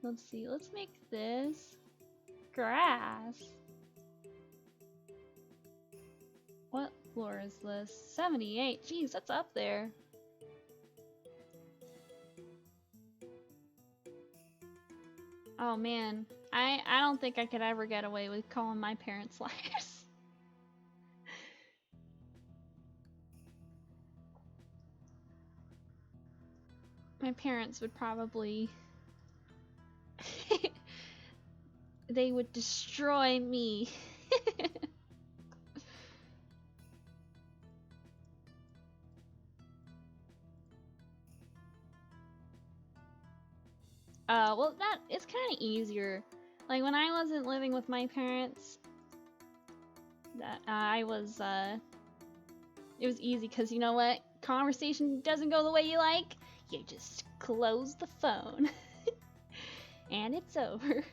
Let's see, let's make this grass. What floor is this? 78. Jeez, that's up there. Oh man, I don't think I could ever get away with calling my parents liars. My parents would probably they would destroy me. Well, that it's kind of easier. Like when I wasn't living with my parents, that I was it was easy because you know what? Conversation doesn't go the way you like. You just close the phone, and it's over.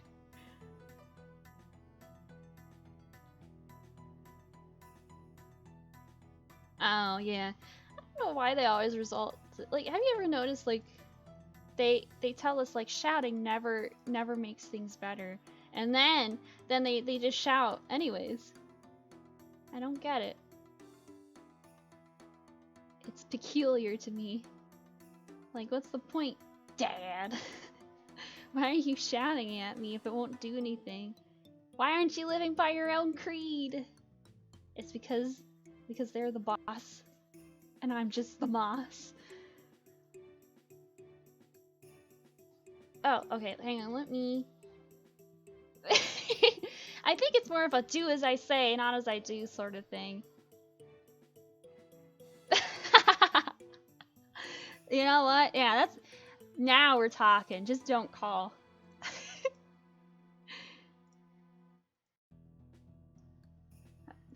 Oh yeah, I don't know why they always result. Like, have you ever noticed like they tell us like shouting never makes things better, and then they just shout anyways. I don't get it. It's peculiar to me. Like, what's the point, Dad? Why are you shouting at me if it won't do anything? Why aren't you living by your own creed? It's because they're the boss, and I'm just the boss. Oh, okay, hang on, let me... I think it's more of a do as I say, not as I do sort of thing. You know what? Yeah, that's... Now we're talking. Just don't call.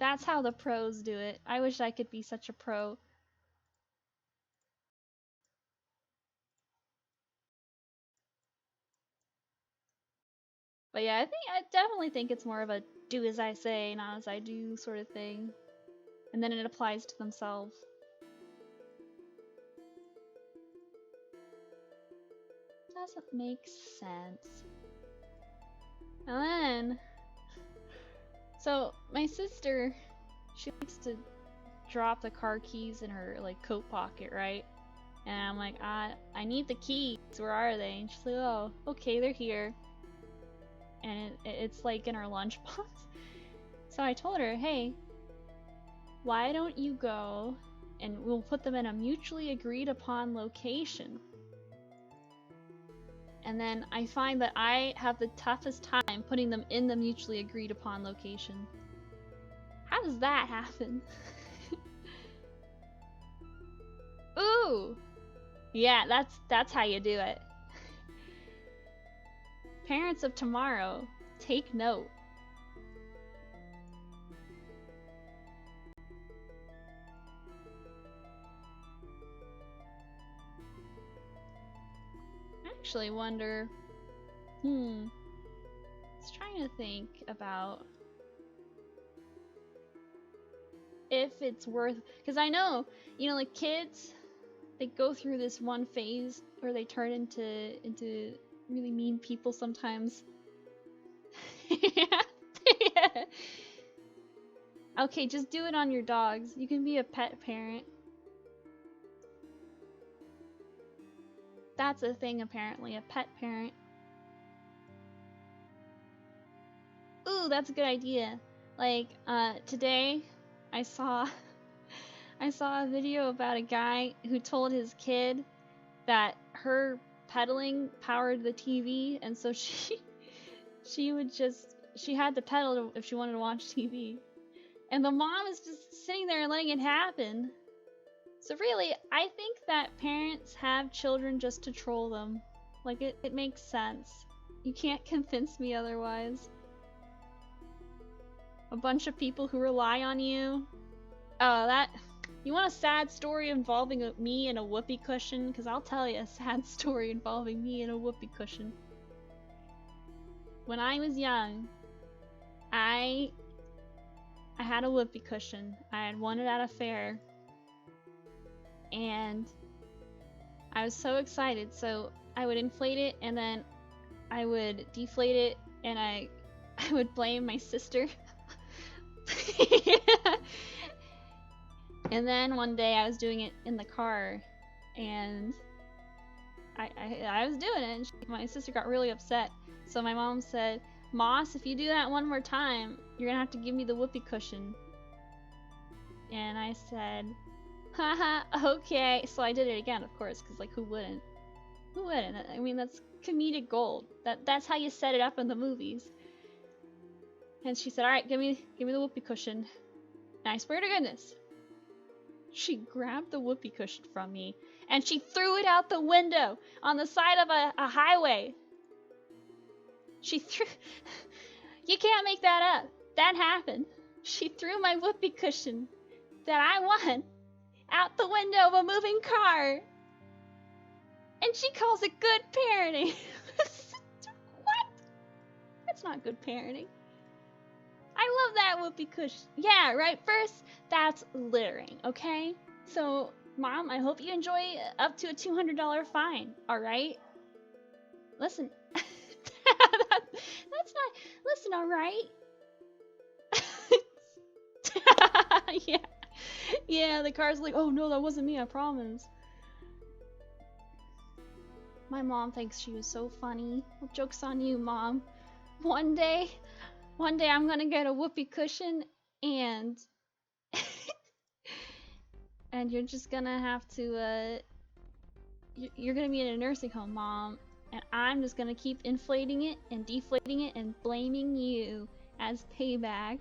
That's how the pros do it. I wish I could be such a pro. But yeah, I definitely think it's more of a do as I say, not as I do sort of thing. And then it applies to themselves. Doesn't make sense. And then, so my sister, she likes to drop the car keys in her like coat pocket, right? And I'm like, I need the keys. Where are they? And she's like, oh, okay, they're here. And it's like in her lunchbox. So I told her, hey, why don't you go and we'll put them in a mutually agreed upon location. And then I find that I have the toughest time putting them in the mutually agreed upon location. How does that happen? Ooh! Yeah, that's how you do it. Parents of tomorrow, take note. I actually wonder, I was trying to think about if it's worth, because I know, you know, like kids, they go through this one phase where they turn into really mean people sometimes. Yeah. Okay, just do it on your dogs. You can be a pet parent. That's a thing apparently, a pet parent. Ooh, that's a good idea. Like, today I saw a video about a guy who told his kid that her pedaling powered the TV, and so she had to pedal if she wanted to watch TV. And the mom is just sitting there and letting it happen. So really, I think that parents have children just to troll them. Like, it makes sense. You can't convince me otherwise. A bunch of people who rely on you. Oh, you want a sad story involving me and a whoopee cushion? Because I'll tell you a sad story involving me and a whoopee cushion. When I was young, I had a whoopee cushion. I had won it at a fair. And I was so excited. So I would inflate it and then I would deflate it and I would blame my sister. And then one day I was doing it in the car and I was doing it and my sister got really upset. So my mom said, Moss, if you do that one more time, you're gonna have to give me the whoopee cushion. And I said, haha, okay. So I did it again, of course, because like who wouldn't? Who wouldn't? I mean, that's comedic gold. That's how you set it up in the movies. And she said, alright, give me the whoopee cushion. And I swear to goodness, she grabbed the whoopee cushion from me and she threw it out the window on the side of a highway. She threw... You can't make that up. That happened. She threw my whoopee cushion that I won out the window of a moving car. And she calls it good parenting. What? That's not good parenting. I love that whoopee cushion. Yeah, right? First, that's littering, okay? So, Mom, I hope you enjoy up to a $200 fine, alright? Listen. That's not... Listen, alright? Yeah. Yeah, the car's like, oh no, that wasn't me, I promise. My mom thinks she was so funny. Well, joke's on you, Mom. One day I'm gonna get a whoopee cushion and and you're just gonna have to you're gonna be in a nursing home, Mom, and I'm just gonna keep inflating it and deflating it and blaming you as payback.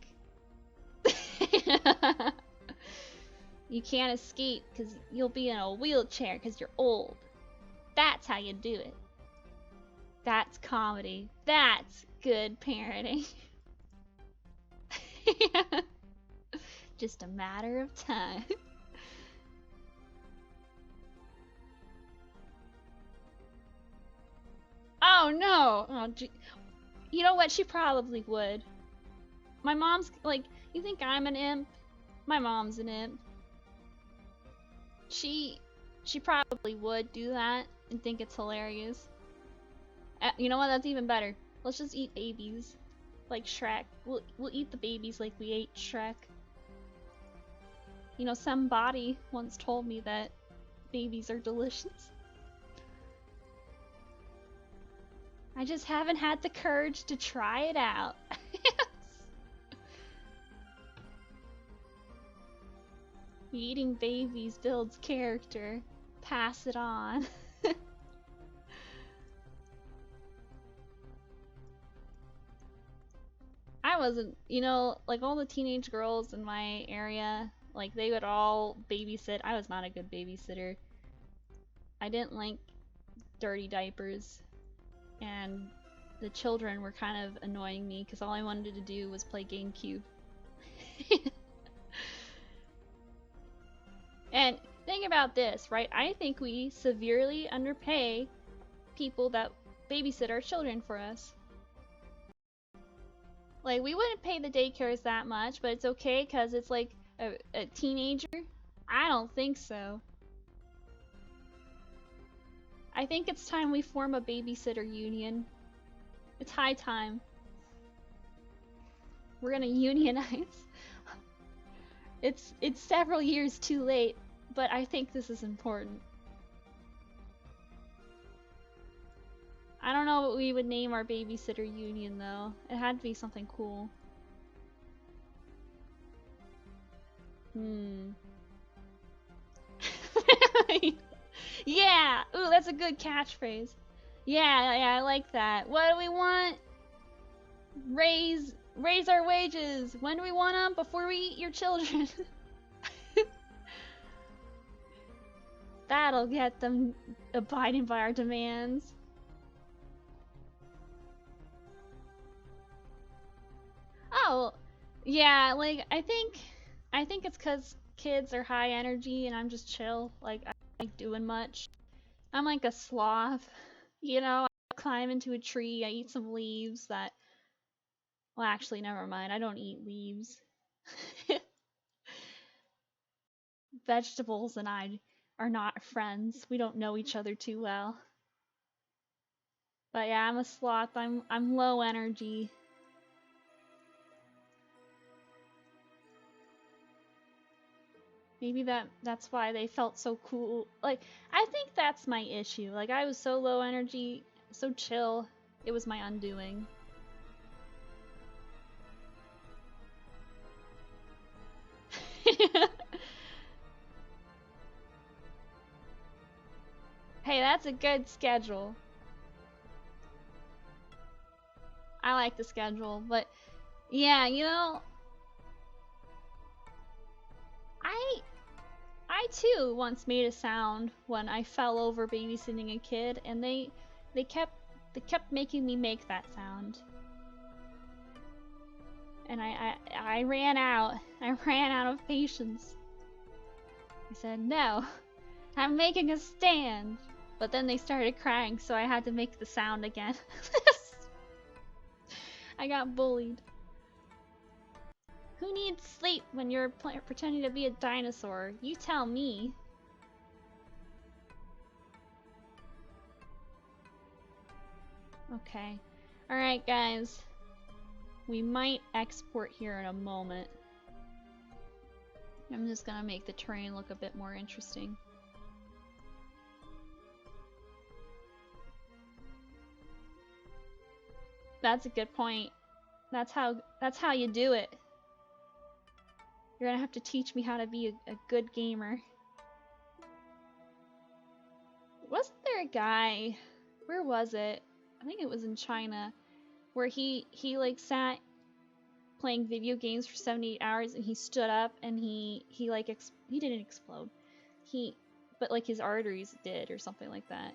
You can't escape because you'll be in a wheelchair because you're old. That's how you do it. That's comedy. That's good parenting. Yeah. Just a matter of time. Oh no! Oh, you know what? She probably would. My mom's like, you think I'm an imp? My mom's an imp. She probably would do that and think it's hilarious. You know what? That's even better. Let's just eat babies, like Shrek. We'll eat the babies like we ate Shrek. You know, somebody once told me that babies are delicious. I just haven't had the courage to try it out. Eating babies builds character. Pass it on. I wasn't, you know, like all the teenage girls in my area, like they would all babysit. I was not a good babysitter. I didn't like dirty diapers, and the children were kind of annoying me because all I wanted to do was play GameCube. And think about this, right? I think we severely underpay people that babysit our children for us. Like, we wouldn't pay the daycares that much, but it's okay because it's like a teenager? I don't think so. I think it's time we form a babysitter union. It's high time. We're gonna unionize. It's several years too late, but I think this is important. I don't know what we would name our babysitter union though. It had to be something cool. Yeah! Ooh, that's a good catchphrase. Yeah, I like that. What do we want? Raise our wages. When do we want them? Before we eat your children. That'll get them abiding by our demands. Oh, yeah, like, I think it's because kids are high energy and I'm just chill. Like, I don't like doing much. I'm like a sloth. You know, I climb into a tree, I eat some leaves that... Well, actually, never mind. I don't eat leaves. Vegetables and I are not friends. We don't know each other too well. But yeah, I'm a sloth. I'm low energy. Maybe that's why they felt so cool. Like, I think that's my issue. Like, I was so low energy, so chill. It was my undoing. Hey, that's a good schedule. I like the schedule, but yeah, you know, I too once made a sound when I fell over babysitting a kid, and they kept making me make that sound. And I ran out. I ran out of patience. I said, "No, I'm making a stand." But then they started crying, so I had to make the sound again. I got bullied. Who needs sleep when you're pretending to be a dinosaur? You tell me. Okay. Alright, guys. We might export here in a moment. I'm just gonna make the terrain look a bit more interesting. That's a good point. That's how you do it. You're gonna have to teach me how to be a good gamer. Wasn't there a guy, where was it? I think it was in China, where he like sat playing video games for 78 hours and he stood up and he didn't explode. But like his arteries did or something like that.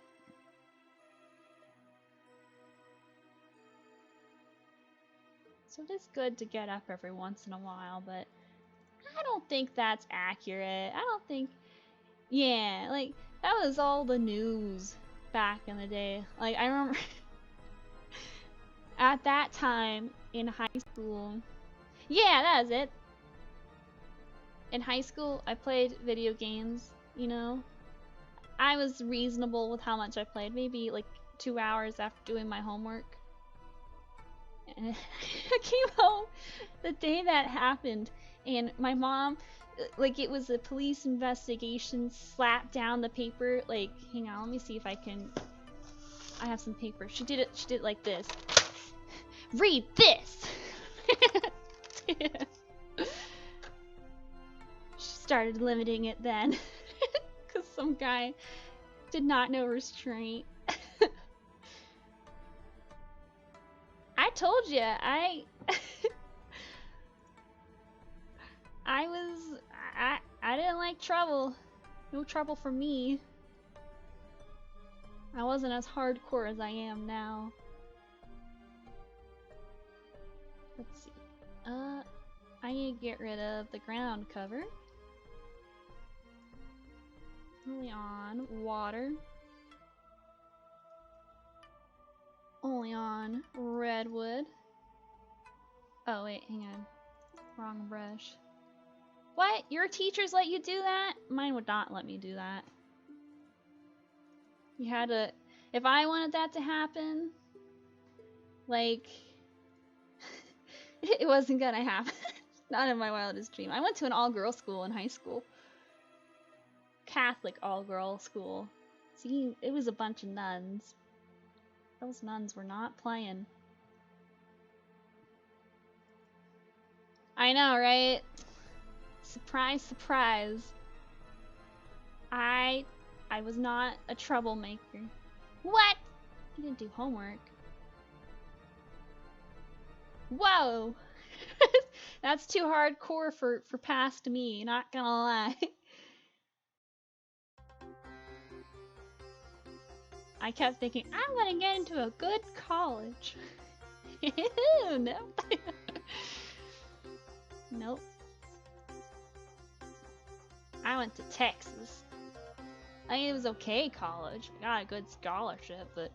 So it is good to get up every once in a while, but I don't think that's accurate. I don't think. Yeah, like, that was all the news back in the day. Like, I remember at that time in high school. Yeah, that was it. In high school, I played video games, you know? I was reasonable with how much I played, maybe like 2 hours after doing my homework. And I came home the day that happened, and my mom, like, it was a police investigation, slapped down the paper. Like, hang on, let me see if I can. I have some paper. She did it like this. Read this! She started limiting it then. Because some guy did not know restraint. I told you, I didn't like trouble. No trouble for me. I wasn't as hardcore as I am now. Let's see. I need to get rid of the ground cover. Only on water. Only on redwood. Oh wait, hang on. Wrong brush. What? Your teachers let you do that? Mine would not let me do that. You had to... If I wanted that to happen, like... it wasn't gonna happen. Not in my wildest dream. I went to an all-girls school in high school. Catholic all-girl school. See, it was a bunch of nuns. Those nuns were not playing. I know, right? Surprise, surprise. I was not a troublemaker. What? You didn't do homework. Whoa! That's too hardcore for past me, not gonna lie. I kept thinking, I'm gonna get into a good college. Nope. Nope. I went to Texas. I mean, it was okay college. I got a good scholarship, but it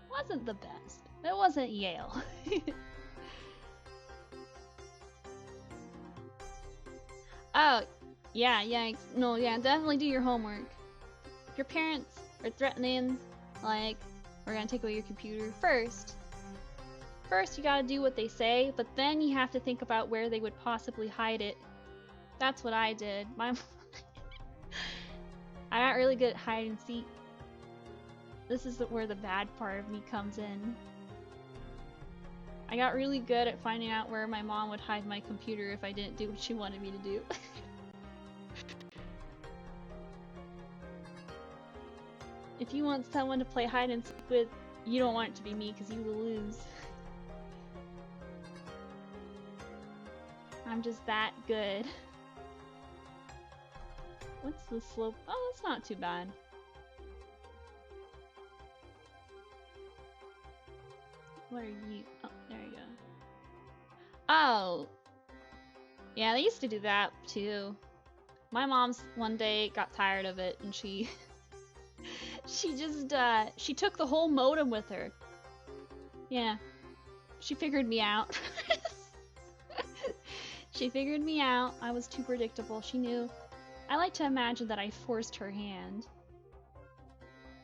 wasn't the best. It wasn't Yale. Oh, yeah, no, yeah, definitely do your homework. If your parents are threatening, like, we're gonna take away your computer, first you gotta do what they say, but then you have to think about where they would possibly hide it. That's what I did. I got really good at hide and seek. This is where the bad part of me comes in. I got really good at finding out where my mom would hide my computer if I didn't do what she wanted me to do. If you want someone to play hide and seek with, you don't want it to be me because you will lose. I'm just that good. What's the slope? Oh, it's not too bad. What are you? Oh, there you go. Oh! Yeah, they used to do that too. My mom's one day got tired of it and she she took the whole modem with her. Yeah. She figured me out. She figured me out. I was too predictable. She knew. I like to imagine that I forced her hand.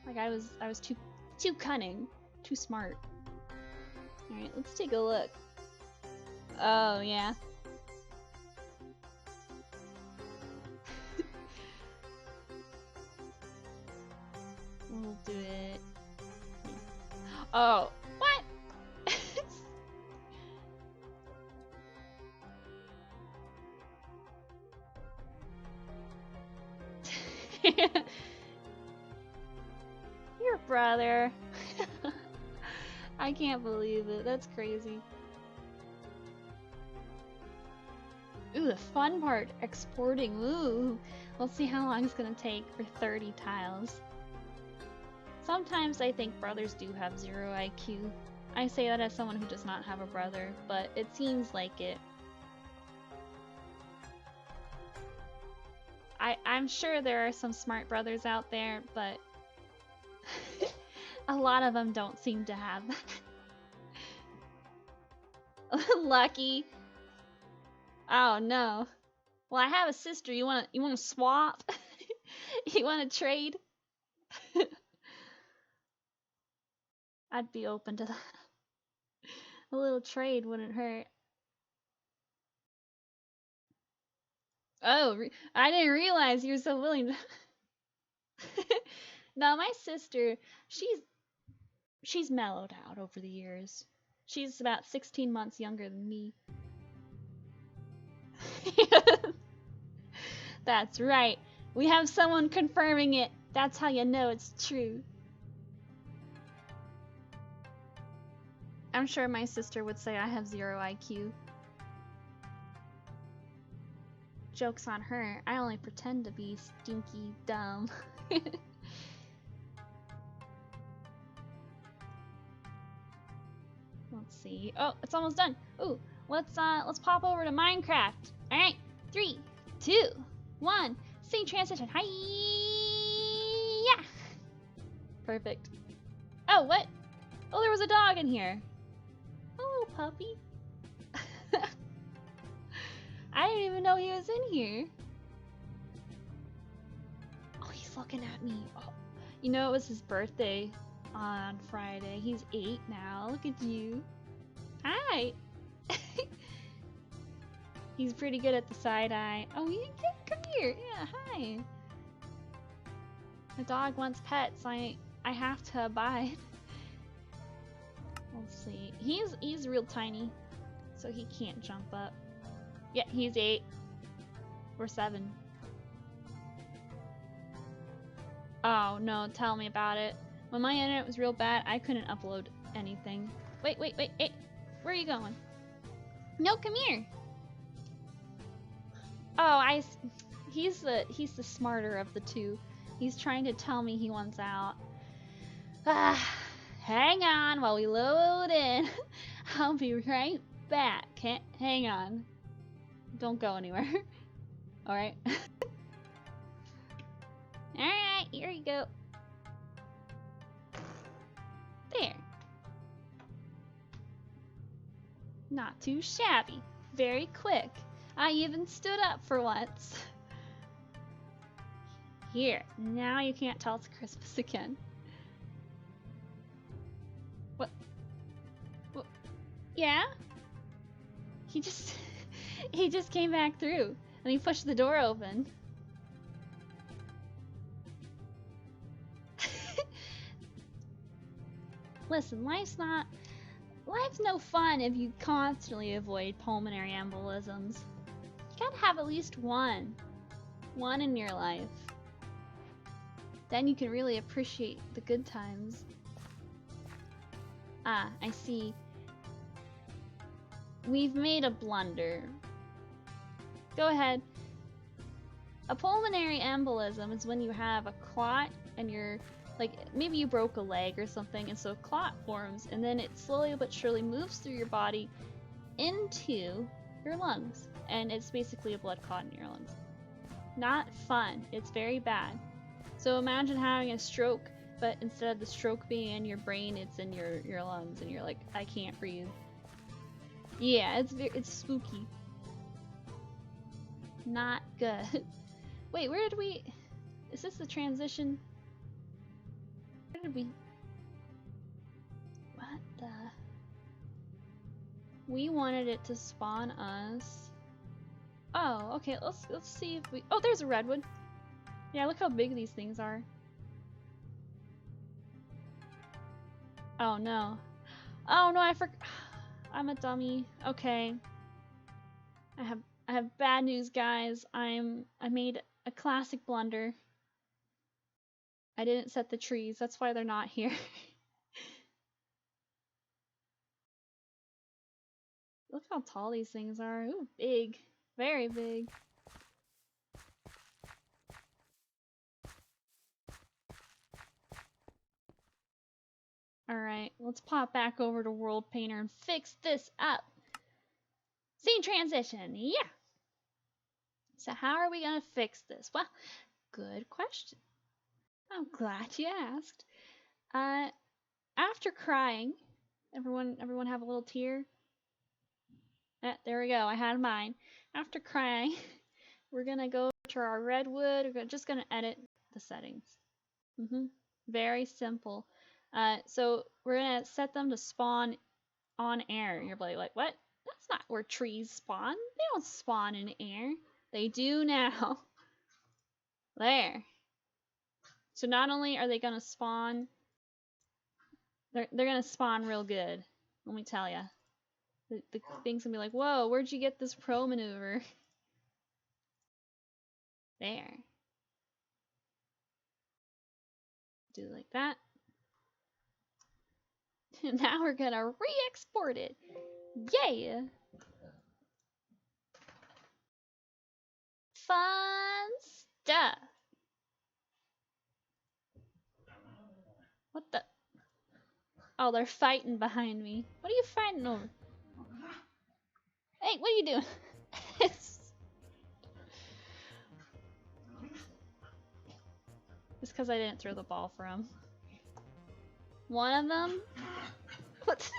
Like I was too cunning, too smart. All right, let's take a look. Oh yeah. We'll do it. Oh, what? Your brother. I can't believe it. That's crazy. Ooh, the fun part, exporting. Ooh. Let's see how long it's gonna take for 30 tiles. Sometimes I think brothers do have 0 IQ. I say that as someone who does not have a brother, but it seems like it. I'm sure there are some smart brothers out there, but a lot of them don't seem to have that. Lucky. Oh no. Well, I have a sister. You wanna swap? You wanna trade? I'd be open to that. A little trade wouldn't hurt. Oh, I didn't realize you were so willing to. No, my sister, she's mellowed out over the years. She's about 16 months younger than me. That's right. We have someone confirming it. That's how you know it's true. I'm sure my sister would say I have 0 IQ. Joke's on her. I only pretend to be stinky dumb. Let's see. Oh, it's almost done. Ooh, let's pop over to Minecraft. All right, 3, 2, 1. Scene transition. Hi. Yeah. Perfect. Oh, what? Oh, there was a dog in here. Oh, puppy. I didn't even know he was in here. Oh, he's looking at me. Oh. You know, it was his birthday on Friday. He's 8 now. Look at you. Hi. He's pretty good at the side eye. Oh, come here. Yeah, hi. The dog wants pets. I have to abide. Let's see. He's real tiny, so he can't jump up. Yeah, he's 8 or 7. Oh no, tell me about it. When my internet was real bad, I couldn't upload anything. Wait, hey, where are you going? No, come here. Oh, he's the smarter of the two. He's trying to tell me he wants out. Hang on while we load in. I'll be right back. Hang on. Don't go anywhere. Alright. Alright, here you go. There. Not too shabby. Very quick. I even stood up for once. Here. Now you can't tell it's Christmas again. What? Yeah? He just came back through and he pushed the door open. Listen, life's no fun if you constantly avoid pulmonary embolisms. You gotta have at least one in your life. Then you can really appreciate the good times. Ah, I see. We've made a blunder. Go ahead. A pulmonary embolism is when you have a clot and you're like, maybe you broke a leg or something, and so a clot forms, and then it slowly but surely moves through your body into your lungs, and it's basically a blood clot in your lungs. Not fun. It's very bad. So imagine having a stroke, but instead of the stroke being in your brain, it's in your lungs, and you're like, I can't breathe. Yeah, it's spooky. Not good. Wait, where did we... Is this the transition? Where did we... What the... We wanted it to spawn us. Oh, okay, let's see if we... Oh, there's a redwood. Yeah, look how big these things are. Oh no. Oh no, I forgot. I'm a dummy. Okay. I have bad news, guys. I made a classic blunder. I didn't set the trees. That's why they're not here. Look how tall these things are. Ooh, big. Very big. Alright, let's pop back over to Worldpainter and fix this up. Scene transition, yeah! So how are we gonna fix this? Well, good question. I'm glad you asked. After crying, everyone have a little tear? There we go, I had mine. After crying, we're gonna go to our redwood, just gonna edit the settings. Very simple. So we're gonna set them to spawn on air. You're like, what? That's not where trees spawn. They don't spawn in air. They do now. There. So not only are they gonna spawn, they're gonna spawn real good. Let me tell ya. The thing's gonna be like, whoa, where'd you get this pro maneuver? There. Do like that. Now we're gonna re-export it. Yeah! Fun stuff. What the? Oh, they're fighting behind me. What are you fighting over? Hey, what are you doing? It's because I didn't throw the ball for him. One of them? What?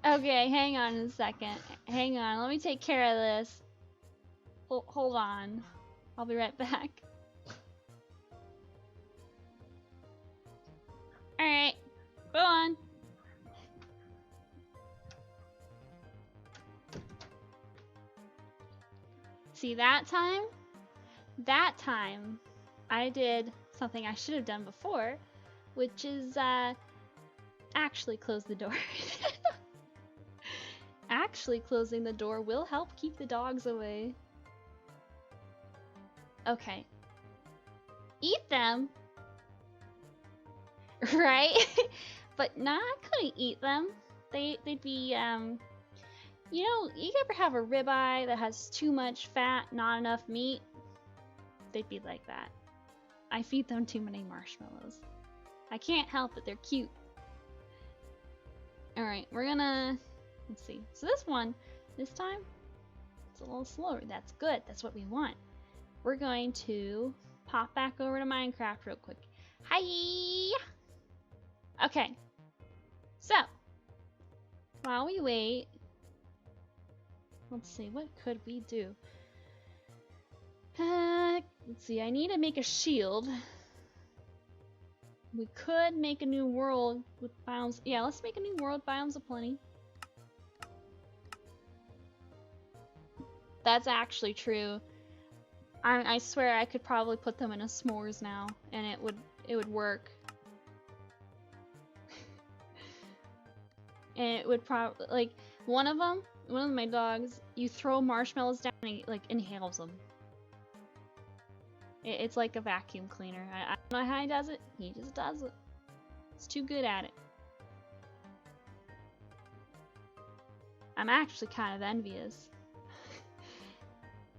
Okay, hang on a second. Hang on, let me take care of this. Hold on. I'll be right back. Alright, go on. See, that time, I did something I should have done before, which is, actually close the door. Actually closing the door will help keep the dogs away. Okay. Eat them! Right? But nah, I couldn't eat them. They'd be, you know, you ever have a ribeye that has too much fat, not enough meat? They'd be like that. I feed them too many marshmallows. I can't help it, they're cute. Alright, we're gonna... Let's see. So this time, it's a little slower. That's good. That's what we want. We're going to pop back over to Minecraft real quick. Hi! Okay. So, while we wait, let's see, what could we do? Let's see, I need to make a shield. We could make a new world with biomes. Yeah, let's make a new world, biomes of plenty. That's actually true. I swear I could probably put them in a s'mores now, and it would work. And it would probably, like, one of my dogs, you throw marshmallows down and he, like, inhales them. It's like a vacuum cleaner. I don't know how he does it. He just does it. He's too good at it. I'm actually kind of envious.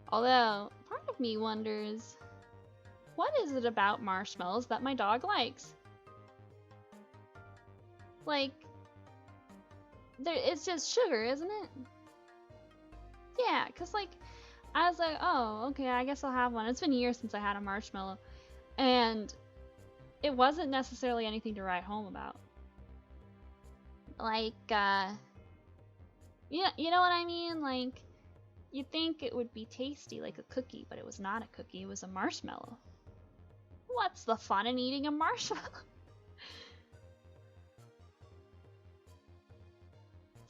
Although, part of me wonders, what is it about marshmallows that my dog likes? Like, it's just sugar, isn't it? Yeah, cause like, I was like, oh, okay, I guess I'll have one. It's been years since I had a marshmallow, and it wasn't necessarily anything to write home about. Like, you know what I mean? Like, you'd think it would be tasty like a cookie, but it was not a cookie, it was a marshmallow. What's the fun in eating a marshmallow?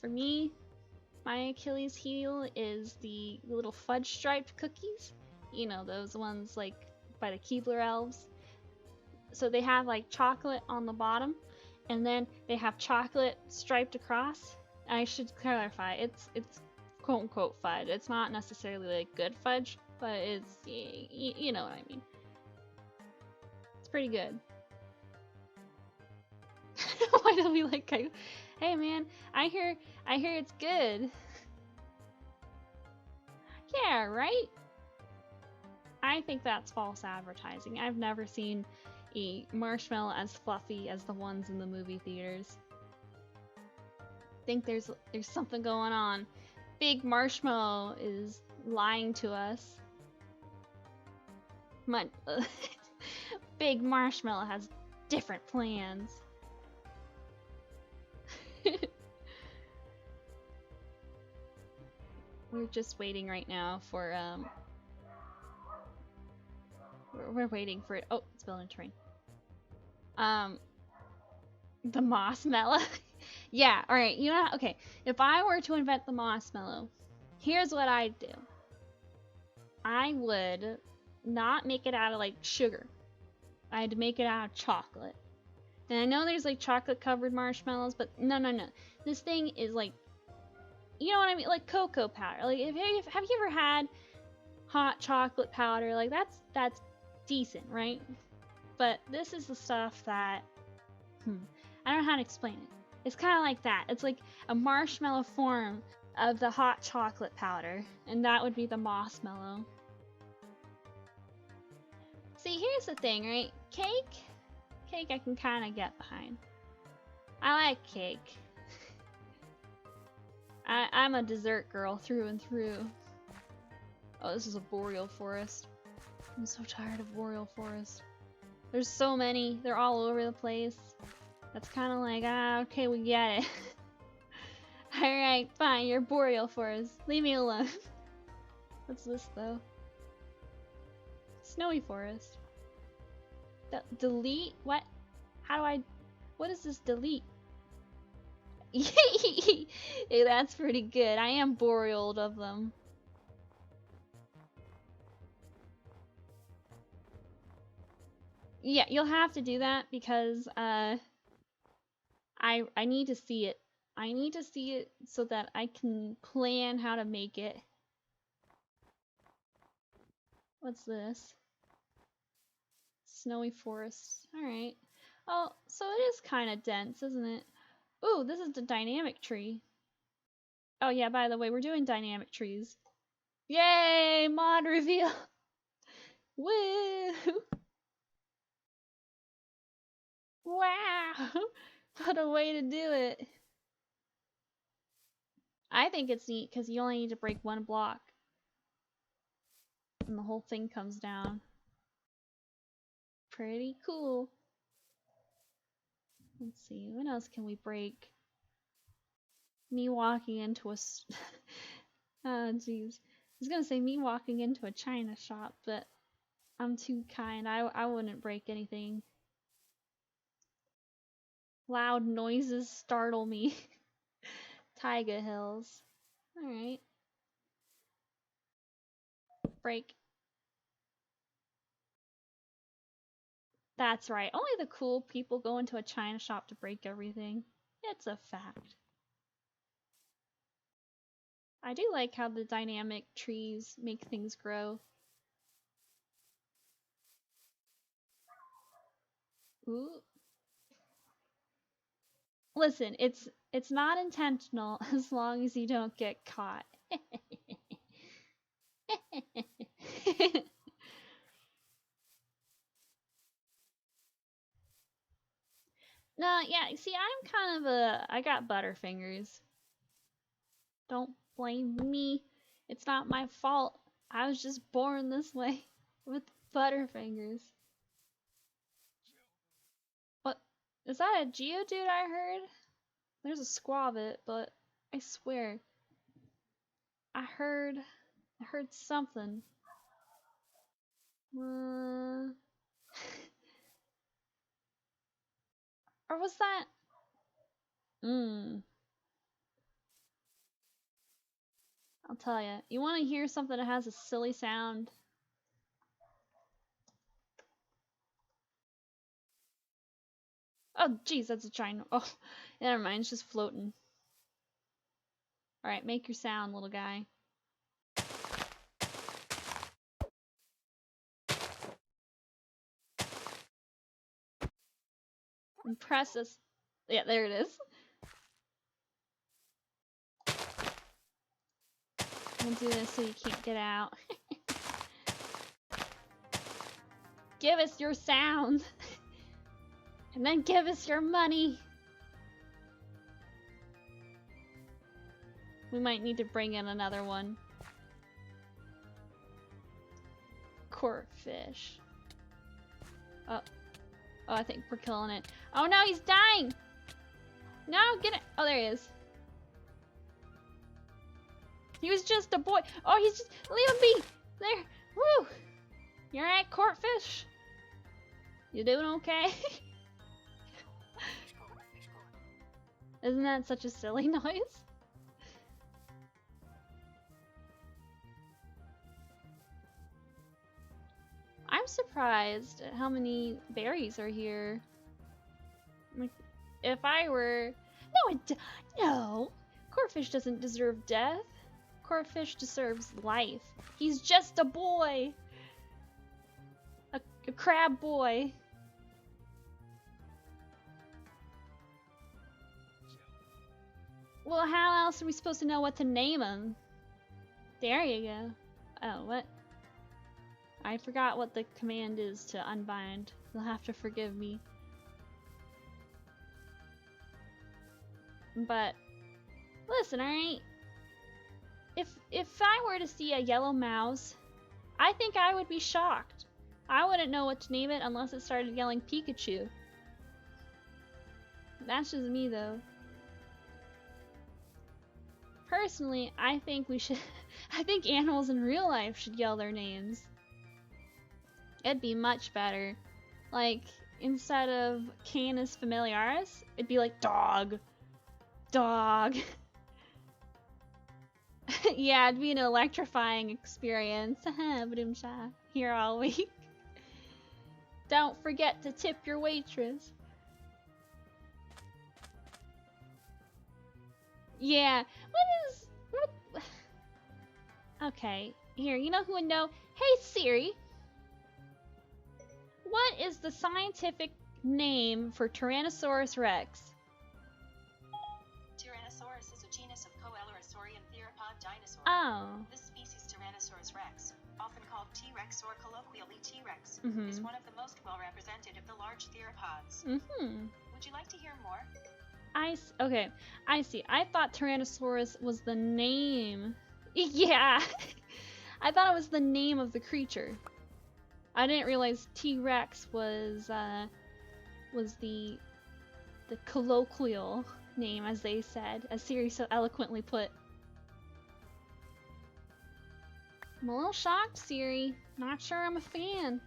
For me, my Achilles heel is the little fudge striped cookies. You know, those ones like by the Keebler elves. So they have like chocolate on the bottom, and then they have chocolate striped across. I should clarify, it's quote unquote fudge. It's not necessarily like good fudge, but it's, you know what I mean. It's pretty good. Why don't we like, hey man, I hear it's good. Yeah, right? I think that's false advertising. I've never seen a marshmallow as fluffy as the ones in the movie theaters. I think there's something going on. Big marshmallow is lying to us. Big Marshmallow has different plans. We're just waiting right now for we're waiting for it. Oh, it's building terrain. The Mossmellow. Yeah, alright, you know, okay. If I were to invent the Mossmellow, here's what I'd do. I would not make it out of like sugar. I'd make it out of chocolate. And I know there's like chocolate covered marshmallows, but no. This thing is like, you know what I mean? Like cocoa powder. Like, have you ever had hot chocolate powder? Like that's decent, right? But this is the stuff that, I don't know how to explain it. It's kind of like that. It's like a marshmallow form of the hot chocolate powder, and that would be the Mossmellow. See, here's the thing, right? Cake I can kind of get behind. I like cake. I'm a dessert girl through and through. Oh, this is a boreal forest. I'm so tired of boreal forest. There's so many. They're all over the place. That's kind of like, okay, we get it. Alright, fine, you're boreal forest. Leave me alone. What's this, though? Snowy forest. Delete? What? How do I... What is this delete? Hey, that's pretty good. I am boreal of them. Yeah, you'll have to do that because, I need to see it. I need to see it so that I can plan how to make it. What's this? Snowy forest. Alright. Oh, so it is kind of dense, isn't it? Ooh, this is the dynamic tree. Oh yeah, by the way, we're doing dynamic trees. Yay! Mod reveal! Woo! Wow! What a way to do it. I think it's neat because you only need to break one block. And the whole thing comes down. Pretty cool. Let's see, what else can we break? Me walking into a... oh, jeez. I was gonna say me walking into a china shop, but I'm too kind. I wouldn't break anything. Loud noises startle me. Taiga Hills. Alright. Break. That's right. Only the cool people go into a china shop to break everything. It's a fact. I do like how the dynamic trees make things grow. Ooh. Listen, it's not intentional as long as you don't get caught. No, yeah, see, I'm kind of I got butterfingers. Don't blame me. It's not my fault. I was just born this way with butterfingers. What? Is that a Geodude I heard? There's a Squavit, but I swear I heard something. Or was that? I'll tell you. You want to hear something that has a silly sound? Oh, jeez, that's a giant. Oh, never mind. It's just floating. All right, make your sound, little guy. And press this. Yeah, there it is. We'll do this so you can't get out. Give us your sound. And then give us your money. We might need to bring in another one. court fish. Oh, I think we're killing it. Oh no, he's dying! No, get it! Oh, there he is. He was just a boy. Oh, he's just, leave him be! There, woo! You're right, court fish. You doing okay? Isn't that such a silly noise? I'm surprised at how many berries are here. Like, if I were... No! Corfish doesn't deserve death. Corfish deserves life. He's just a boy! A crab boy. Well, how else are we supposed to know what to name him? There you go. Oh, what? I forgot what the command is to unbind. You'll have to forgive me. But listen, alright? If I were to see a yellow mouse, I think I would be shocked. I wouldn't know what to name it unless it started yelling Pikachu. That's just me though. Personally, I think we should I think animals in real life should yell their names. It'd be much better. Like, instead of Canis Familiaris, it'd be like dog. Dog. Yeah, it'd be an electrifying experience. Here all week. Don't forget to tip your waitress. Yeah. What? Okay. Here, you know who would know? Hey Siri. What is the scientific name for Tyrannosaurus rex? Tyrannosaurus is a genus of coelurosauриan theropod dinosaur. Oh. This species, Tyrannosaurus rex, often called T-Rex or colloquially T-Rex, is one of the most well-represented of the large theropods. Would you like to hear more? Okay, I see. I thought Tyrannosaurus was the name. Yeah. I thought it was the name of the creature. I didn't realize T-Rex was the colloquial name, as they said, as Siri so eloquently put. I'm a little shocked, Siri. Not sure I'm a fan.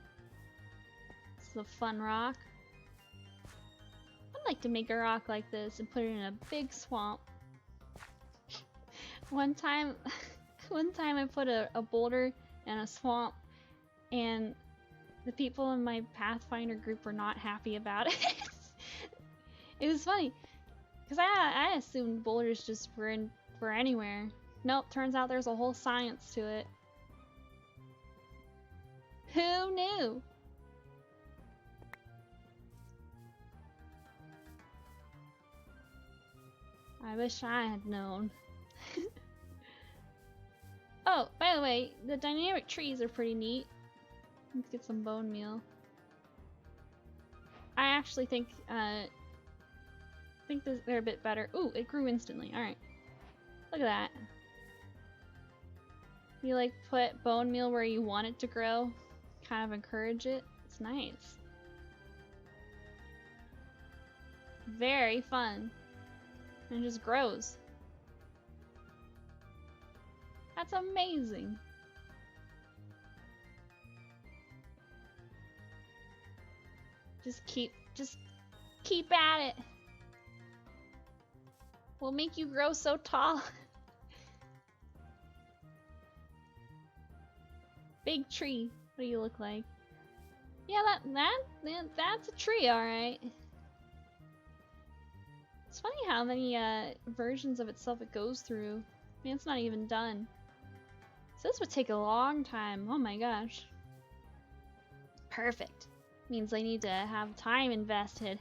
This is a fun rock. I'd like to make a rock like this and put it in a big swamp. One time I put a boulder in a swamp, and the people in my Pathfinder group were not happy about it. It was funny, because I assumed boulders just were anywhere. Nope, turns out there's a whole science to it. Who knew? I wish I had known. Oh, by the way, the dynamic trees are pretty neat. Let's get some bone meal. I actually think they're a bit better. Ooh, it grew instantly. Alright. Look at that. You like put bone meal where you want it to grow. Kind of encourage it. It's nice. Very fun. And it just grows. That's amazing. Just keep at it. We'll make you grow so tall. Big tree. What do you look like? Yeah, that's a tree, alright. It's funny how many versions of itself it goes through. I mean, it's not even done. So this would take a long time. Oh my gosh. Perfect. Means I need to have time invested.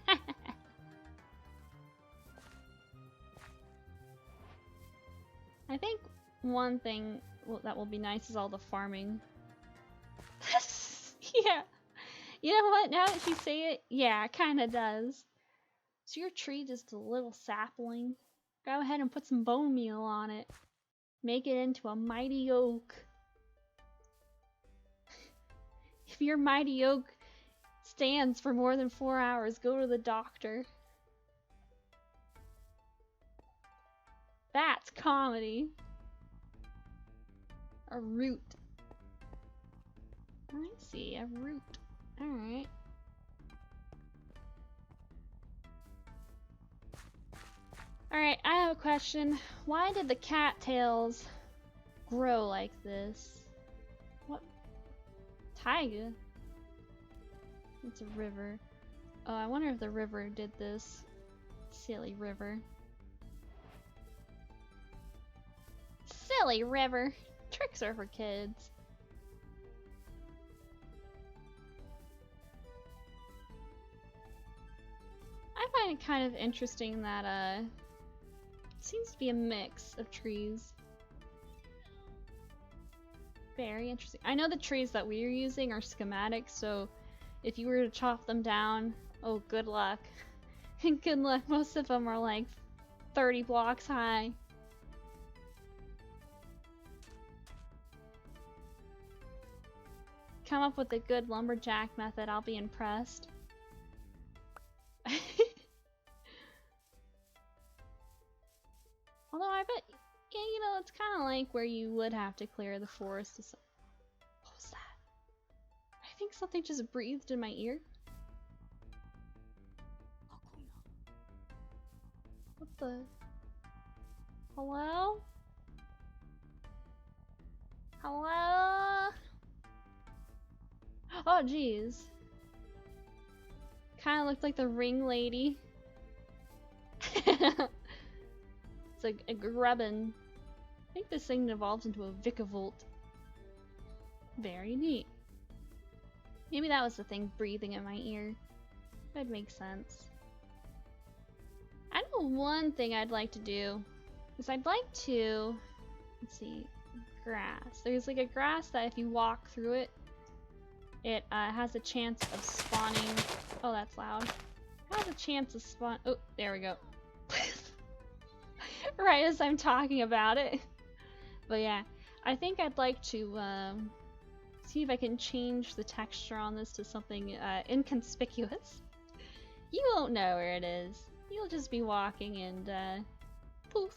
I think one thing that will be nice is all the farming. Yeah. You know what? Now that you say it, yeah, it kind of does. So your tree just a little sapling. Go ahead and put some bone meal on it. Make it into a mighty oak. If your mighty oak stands for more than 4 hours, go to the doctor. That's comedy. A root. I see, a root. Alright. Alright, I have a question. Why did the cattails grow like this? What? Taiga? It's a river. Oh, I wonder if the river did this. Silly river. Silly river. Tricks are for kids. I find it kind of interesting that it seems to be a mix of trees. Very interesting. I know the trees that we're using are schematic, so if you were to chop them down, oh, good luck. Good luck. Most of them are like 30 blocks high. Come up with a good lumberjack method, I'll be impressed. Although I bet, yeah, you know, it's kind of like where you would have to clear the forest. What was that? I think something just breathed in my ear. What the? Hello? Hello? Oh, jeez. Kind of looked like the ring lady. It's like a grubbin. I think this thing evolved into a Vicavolt. Very neat. Maybe that was the thing breathing in my ear. That makes sense. I know one thing I'd like to do is I'd like to, let's see, grass. There's like a grass that if you walk through it, it has a chance of spawning. Oh, that's loud. It has a chance of spawn. Oh, there we go. Right as I'm talking about it. But yeah, I think I'd like to see if I can change the texture on this to something inconspicuous. You won't know where it is. You'll just be walking and poof,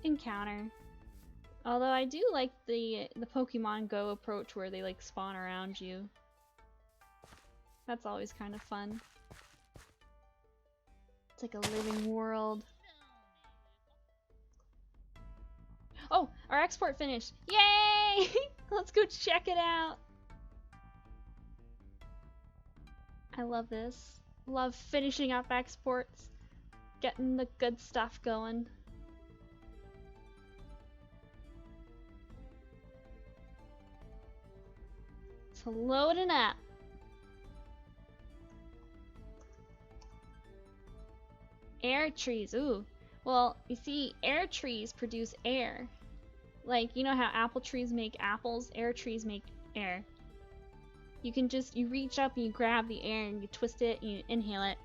encounter. Although I do like the Pokemon Go approach where they like spawn around you. That's always kind of fun. It's like a living world. Oh, our export finished. Yay! Let's go check it out. I love this. Love finishing up exports. Getting the good stuff going. It's loading up. Air trees, ooh. Well, you see, air trees produce air. Like, you know how apple trees make apples? Air trees make air. You can just, you reach up and you grab the air and you twist it and you inhale it.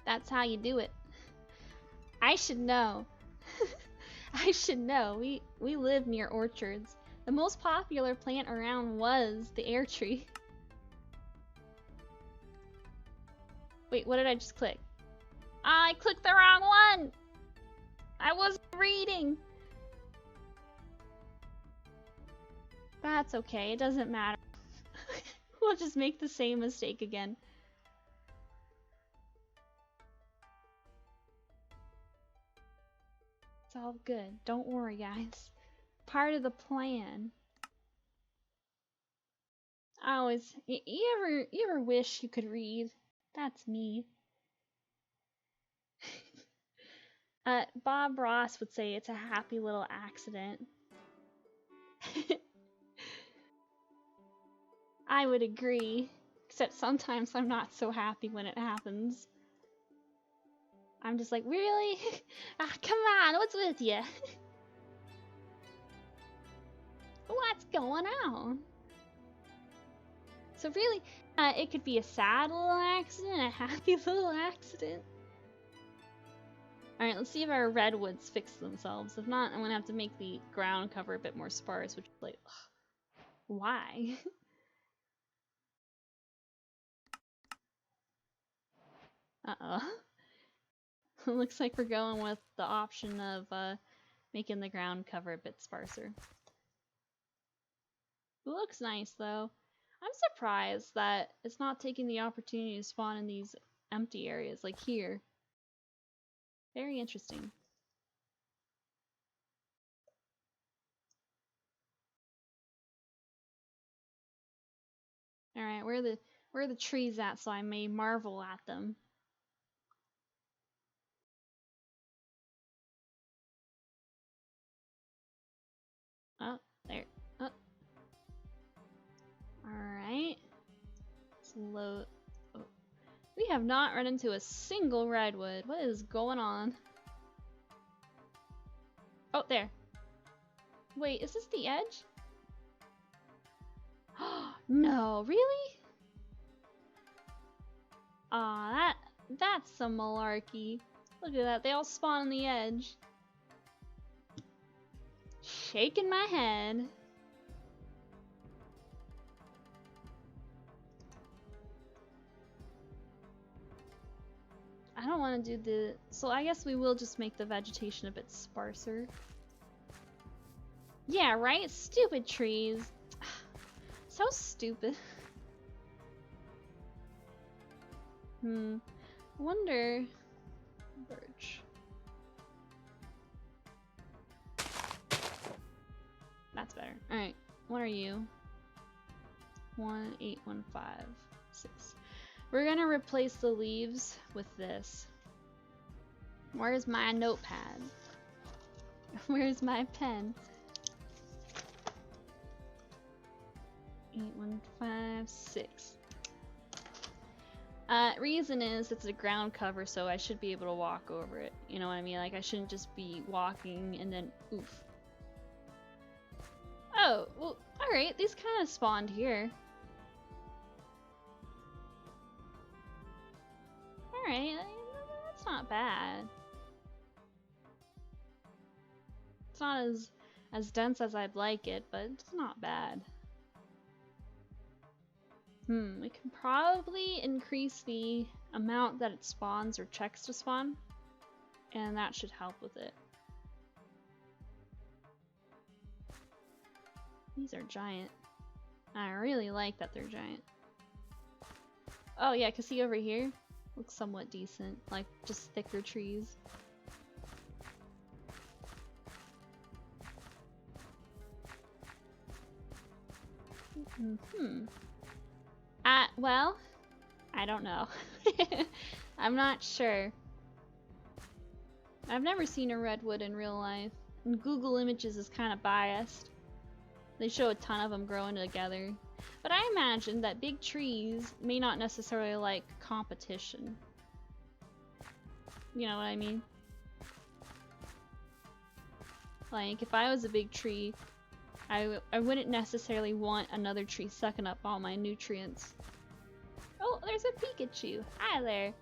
That's how you do it. I should know. I should know. We live near orchards. The most popular plant around was the air tree. Wait, what did I just click? I clicked the wrong one! I wasn't reading! That's okay, it doesn't matter. We'll just make the same mistake again. It's all good. Don't worry, guys. Part of the plan. I always... You ever wish you could read? That's me. Bob Ross would say it's a happy little accident. I would agree, except sometimes I'm not so happy when it happens. I'm just like, really? Ah, come on, what's with you? What's going on? So really, it could be a sad little accident, a happy little accident. Alright, let's see if our redwoods fix themselves. If not, I'm gonna have to make the ground cover a bit more sparse, which is like, ugh, why? Uh-oh. Looks like we're going with the option of making the ground cover a bit sparser. It looks nice though. I'm surprised that it's not taking the opportunity to spawn in these empty areas, like here. Very interesting. Alright, where are the trees at so I may marvel at them? Oh, there. Oh. Alright. Let's load. Oh. We have not run into a single redwood. What is going on? Oh, there. Wait, is this the edge? No, really? Aw, that's some malarkey. Look at that, they all spawn on the edge. Shaking my head. I don't want to do the... So I guess we will just make the vegetation a bit sparser. Yeah, right? Stupid trees. So stupid. Wonder... Birch. That's better. Alright, what are you? 18156. We're gonna replace the leaves with this. Where's my notepad? Where's my pen? 8156. Reason is it's a ground cover, so I should be able to walk over it. You know what I mean? Like, I shouldn't just be walking and then oof. Oh, well, alright, these kind of spawned here. Alright, that's not bad. It's not as dense as I'd like it, but it's not bad. We can probably increase the amount that it spawns or checks to spawn, and that should help with it. These are giant. I really like that they're giant. Oh yeah, cause see over here? Looks somewhat decent, like just thicker trees. Well, I don't know. I'm not sure. I've never seen a redwood in real life, and Google Images is kind of biased. They show a ton of them growing together. But I imagine that big trees may not necessarily like competition. You know what I mean? Like, if I was a big tree, I wouldn't necessarily want another tree sucking up all my nutrients. Oh, there's a Pikachu. Hi there.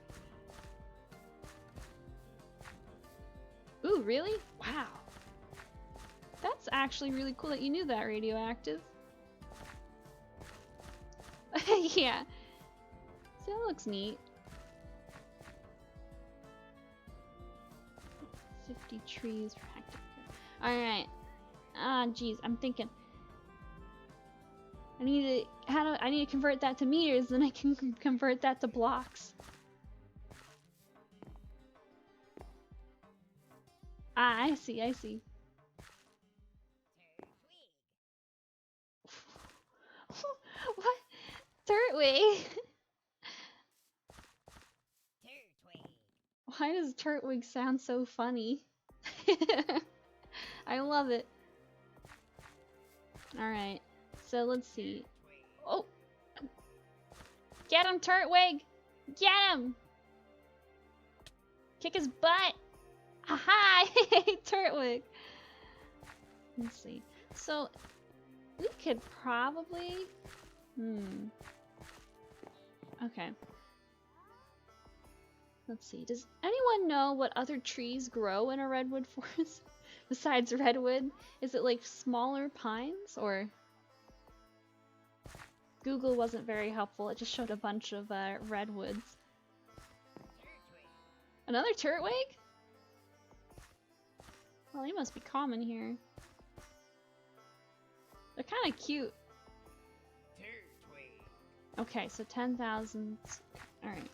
Ooh, really? Wow. That's actually really cool that you knew that, Radioactive. Yeah. So that looks neat. 50 trees per hectare. Alright. Geez, I'm thinking. I need to convert that to meters, then I can convert that to blocks. I see. What? Turtwig? Why does Turtwig sound so funny? I love it. Alright, so let's see. Oh! Get him, Turtwig! Get him! Kick his butt! Aha! Turtwig! Let's see. So, we could probably... Okay. Let's see, does anyone know what other trees grow in a redwood forest besides redwood? Is it like smaller pines, or? Google wasn't very helpful, it just showed a bunch of redwoods. Another turtwig? Well, they must be common here. They're kind of cute. Okay, so 10,000. Alright.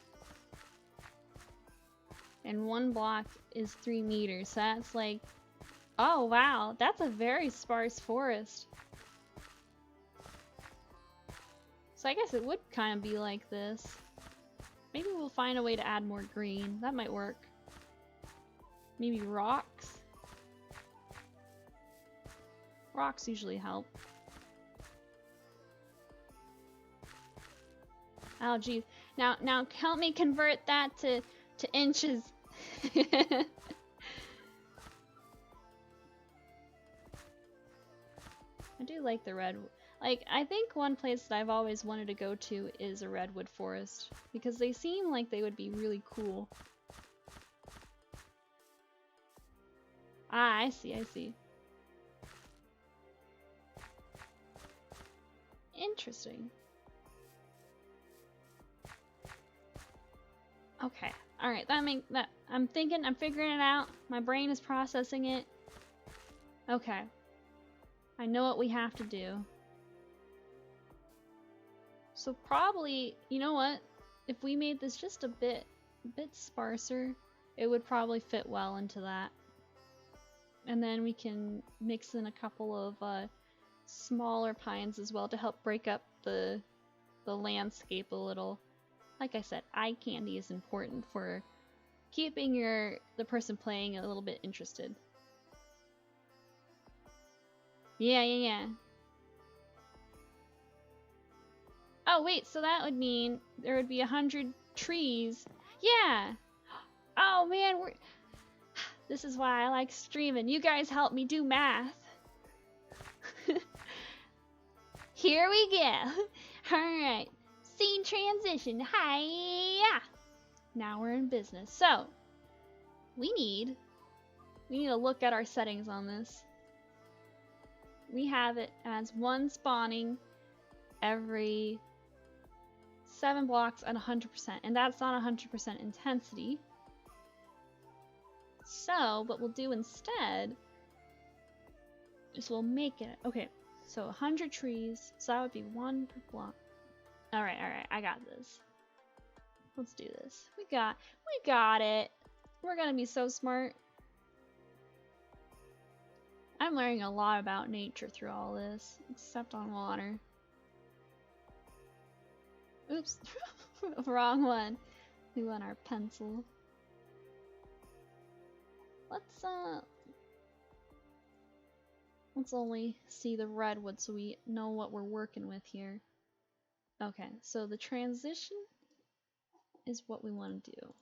And 1 block is 3 meters, so that's like... Oh wow, that's a very sparse forest. So I guess it would kind of be like this. Maybe we'll find a way to add more green. That might work. Maybe rocks? Rocks usually help. Oh geez. Now help me convert that to inches. I do like the red. Like, I think one place that I've always wanted to go to is a redwood forest, because they seem like they would be really cool. Ah, I see, I see. Interesting. Okay, alright, I'm figuring it out. My brain is processing it. Okay. I know what we have to do. So probably, you know what? If we made this just a bit sparser, it would probably fit well into that. And then we can mix in a couple of smaller pines as well to help break up the landscape a little. Like I said, eye candy is important for keeping the person playing a little bit interested. Yeah. Oh wait, so that would mean there would be 100 trees. Yeah! Oh man, this is why I like streaming. You guys help me do math. Here we go. Alright. Scene transition. Hiya! Now we're in business. So, we need to look at our settings on this. We have it as 1 spawning every 7 blocks at 100%, and that's not 100% intensity. So what we'll do instead is we'll make it, okay, so 100 trees, so that would be 1 per block. Alright, I got this. Let's do this. We got it. We're gonna be so smart. I'm learning a lot about nature through all this, except on water. Oops, wrong one. We want our pencil. Let's only see the redwood so we know what we're working with here. Okay, so the transition is what we want to do.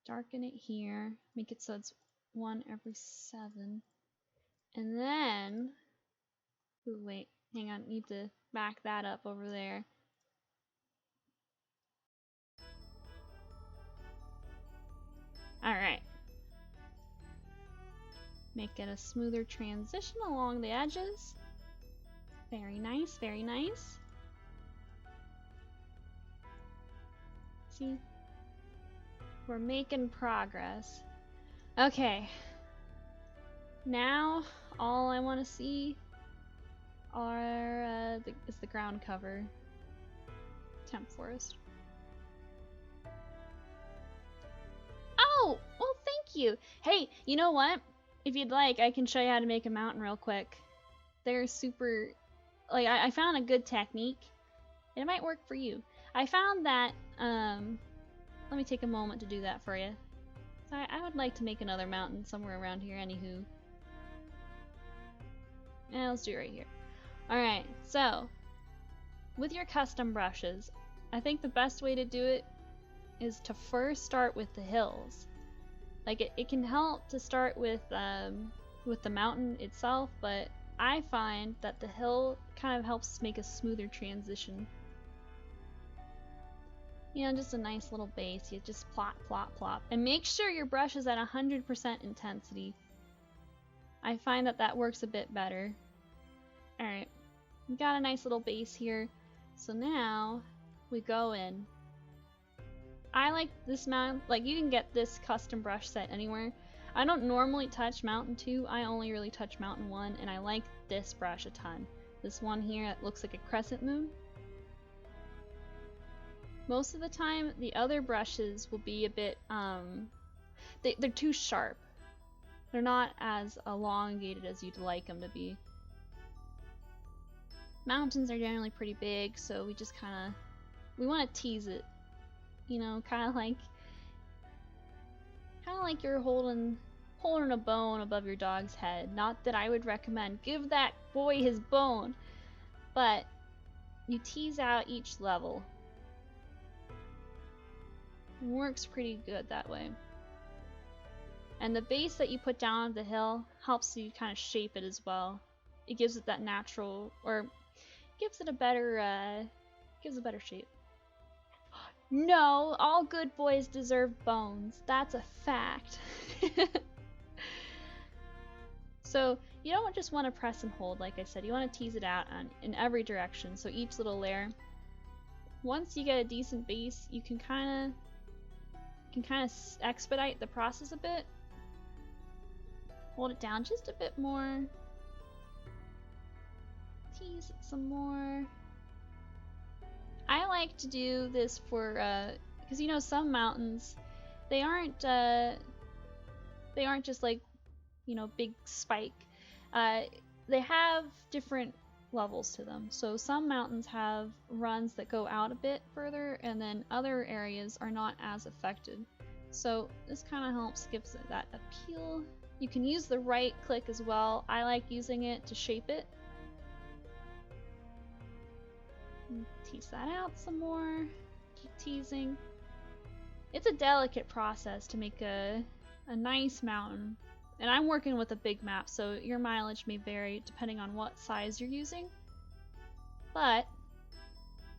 Darken it here, make it so it's 1 every 7. And then, ooh, wait, hang on, need to back that up over there. Alright. Make it a smoother transition along the edges. Very nice, very nice. See? We're making progress. Okay. Now, all I want to see is the ground cover. Temp forest. Oh! Well, thank you! Hey, you know what? If you'd like, I can show you how to make a mountain real quick. They're super... Like, I found a good technique. It might work for you. I found that, let me take a moment to do that for you. So I would like to make another mountain somewhere around here, anywho. Yeah, let's do it right here. Alright, so, with your custom brushes, I think the best way to do it is to first start with the hills. Like, it can help to start with the mountain itself, but I find that the hill kind of helps make a smoother transition. You know, just a nice little base. You just plop, plop, plop. And make sure your brush is at 100% intensity. I find that that works a bit better. Alright, we got a nice little base here. So now, we go in. I like this mount, like you can get this custom brush set anywhere. I don't normally touch Mountain 2, I only really touch Mountain 1, and I like this brush a ton. This one here that looks like a crescent moon. Most of the time, the other brushes will be a bit, they're too sharp. They're not as elongated as you'd like them to be. Mountains are generally pretty big, so we just kind of, we want to tease it. You know, kind of like you're holding a bone above your dog's head. Not that I would recommend give that boy his bone, but you tease out each level. It works pretty good that way. And the base that you put down the hill helps you kind of shape it as well. It gives it that natural, or gives it a better shape. No, all good boys deserve bones. That's a fact. So you don't just want to press and hold, like I said. You want to tease it out in every direction. So each little layer. Once you get a decent base, you can kind of expedite the process a bit. Hold it down just a bit more. Tease it some more. I like to do this for, because you know some mountains, they aren't just like, you know, big spike. They have different levels to them. So some mountains have runs that go out a bit further, and then other areas are not as affected. So this kind of helps, gives it that appeal. You can use the right click as well. I like using it to shape it. Tease that out some more. Keep teasing. It's a delicate process to make a nice mountain. And I'm working with a big map, so your mileage may vary depending on what size you're using. But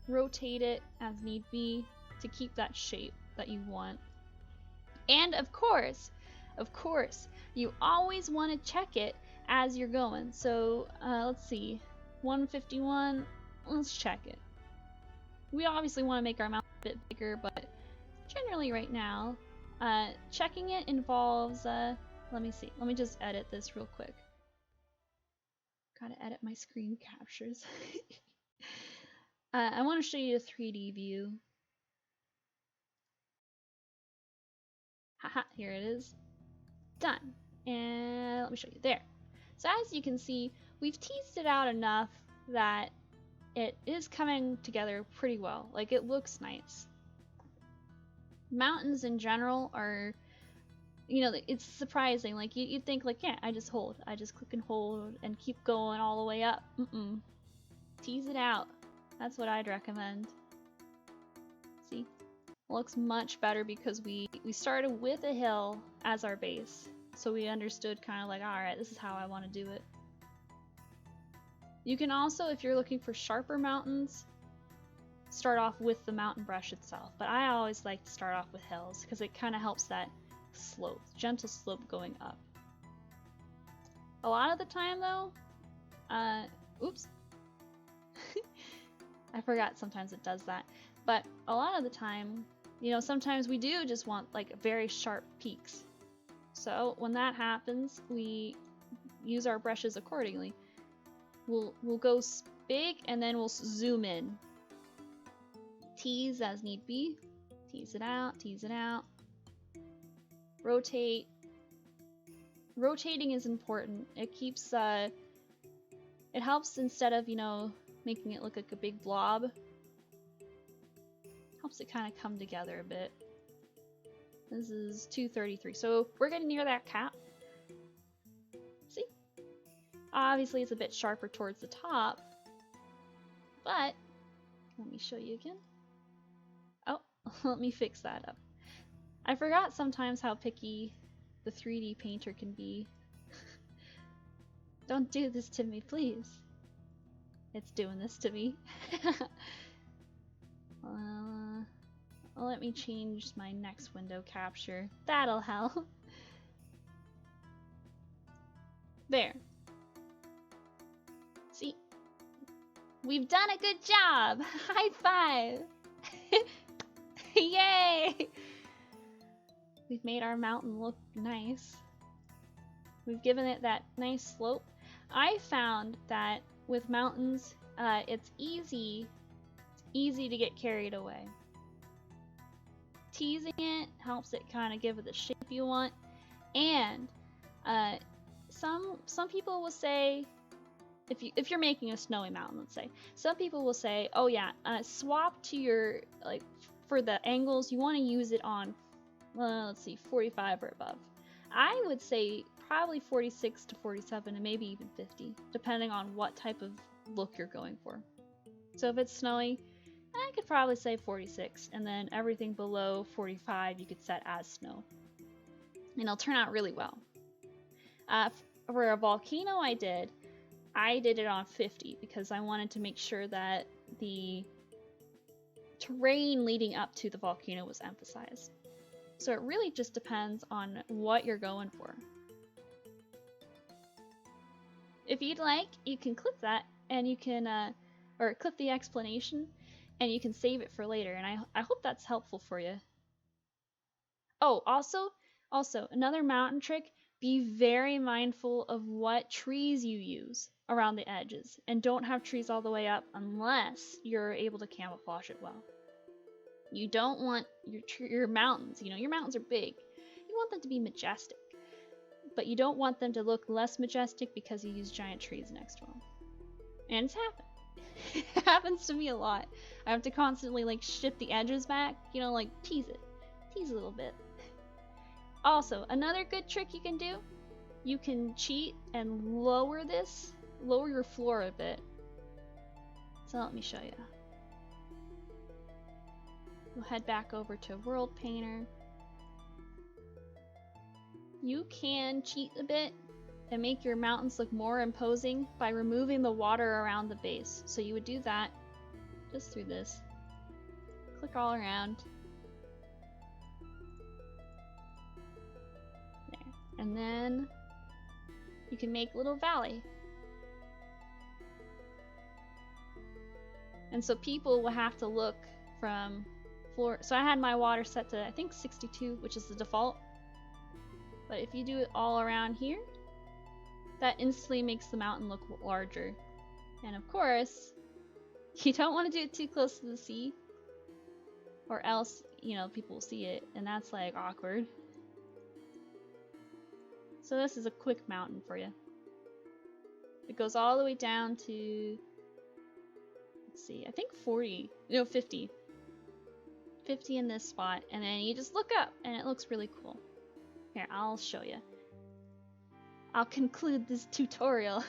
rotate it as need be to keep that shape that you want. And of course, you always want to check it as you're going. So let's see, 151. Let's check it. We obviously want to make our mountain a bit bigger, but generally right now, checking it involves, let me see. Let me just edit this real quick. Gotta edit my screen captures. I want to show you a 3D view. Haha, here it is. Done. And let me show you there. So as you can see, we've teased it out enough that it is coming together pretty well. Like, it looks nice. Mountains in general are, you know, it's surprising. Like, you'd think, like, yeah, I just click and hold and keep going all the way up. Tease it out. That's what I'd recommend. See? It looks much better because we started with a hill as our base. So we understood kind of like, alright, this is how I want to do it. You can also, if you're looking for sharper mountains, start off with the mountain brush itself. But I always like to start off with hills because it kind of helps that slope, gentle slope going up. A lot of the time though, oops. I forgot sometimes it does that. But a lot of the time, you know, sometimes we do just want like very sharp peaks. So when that happens, we use our brushes accordingly. We'll go big and then we'll zoom in. Tease as need be. Tease it out, tease it out. Rotate. Rotating is important. It keeps, it helps instead of, you know, making it look like a big blob. Helps it kind of come together a bit. This is 233, so we're getting near that cap. See? Obviously it's a bit sharper towards the top, but let me show you again. Oh, let me fix that up. I forgot sometimes how picky the 3D painter can be. Don't do this to me, please. It's doing this to me. let me change my next window capture. That'll help. There. See? We've done a good job! High five! Yay! We've made our mountain look nice. We've given it that nice slope. I found that with mountains, it's easy to get carried away. Teasing it helps it kind of give it the shape you want, and some people will say, if you're making a snowy mountain, let's say, some people will say, oh yeah, swap to your, like, for the angles you want to use it on, let's see, 45 or above. I would say probably 46 to 47 and maybe even 50, depending on what type of look you're going for. So if it's snowy, I could probably say 46, and then everything below 45 you could set as snow. And it'll turn out really well. For a volcano I did it on 50 because I wanted to make sure that the terrain leading up to the volcano was emphasized. So it really just depends on what you're going for. If you'd like, you can clip that and you can, or clip the explanation and you can save it for later, and I hope that's helpful for you. Oh, also, another mountain trick, be very mindful of what trees you use around the edges, and don't have trees all the way up unless you're able to camouflage it well. You don't want your mountains, you know, your mountains are big. You want them to be majestic, but you don't want them to look less majestic because you use giant trees next to them. And it's happened. It happens to me a lot. I have to constantly like shift the edges back, you know, like tease a little bit. Also, another good trick you can do, you can cheat and lower your floor a bit. So let me show you. We'll head back over to Worldpainter. You can cheat a bit and make your mountains look more imposing by removing the water around the base. So you would do that just through this. Click all around. There. And then you can make a little valley. And so people will have to look from floor. So I had my water set to, I think, 62, which is the default. But if you do it all around here, that instantly makes the mountain look larger. And of course, you don't want to do it too close to the sea, or else, you know, people will see it, and that's like awkward. So this is a quick mountain for you. It goes all the way down to, let's see, I think 40, no, 50. 50 in this spot, and then you just look up, and it looks really cool. Here, I'll show you. I'll conclude this tutorial.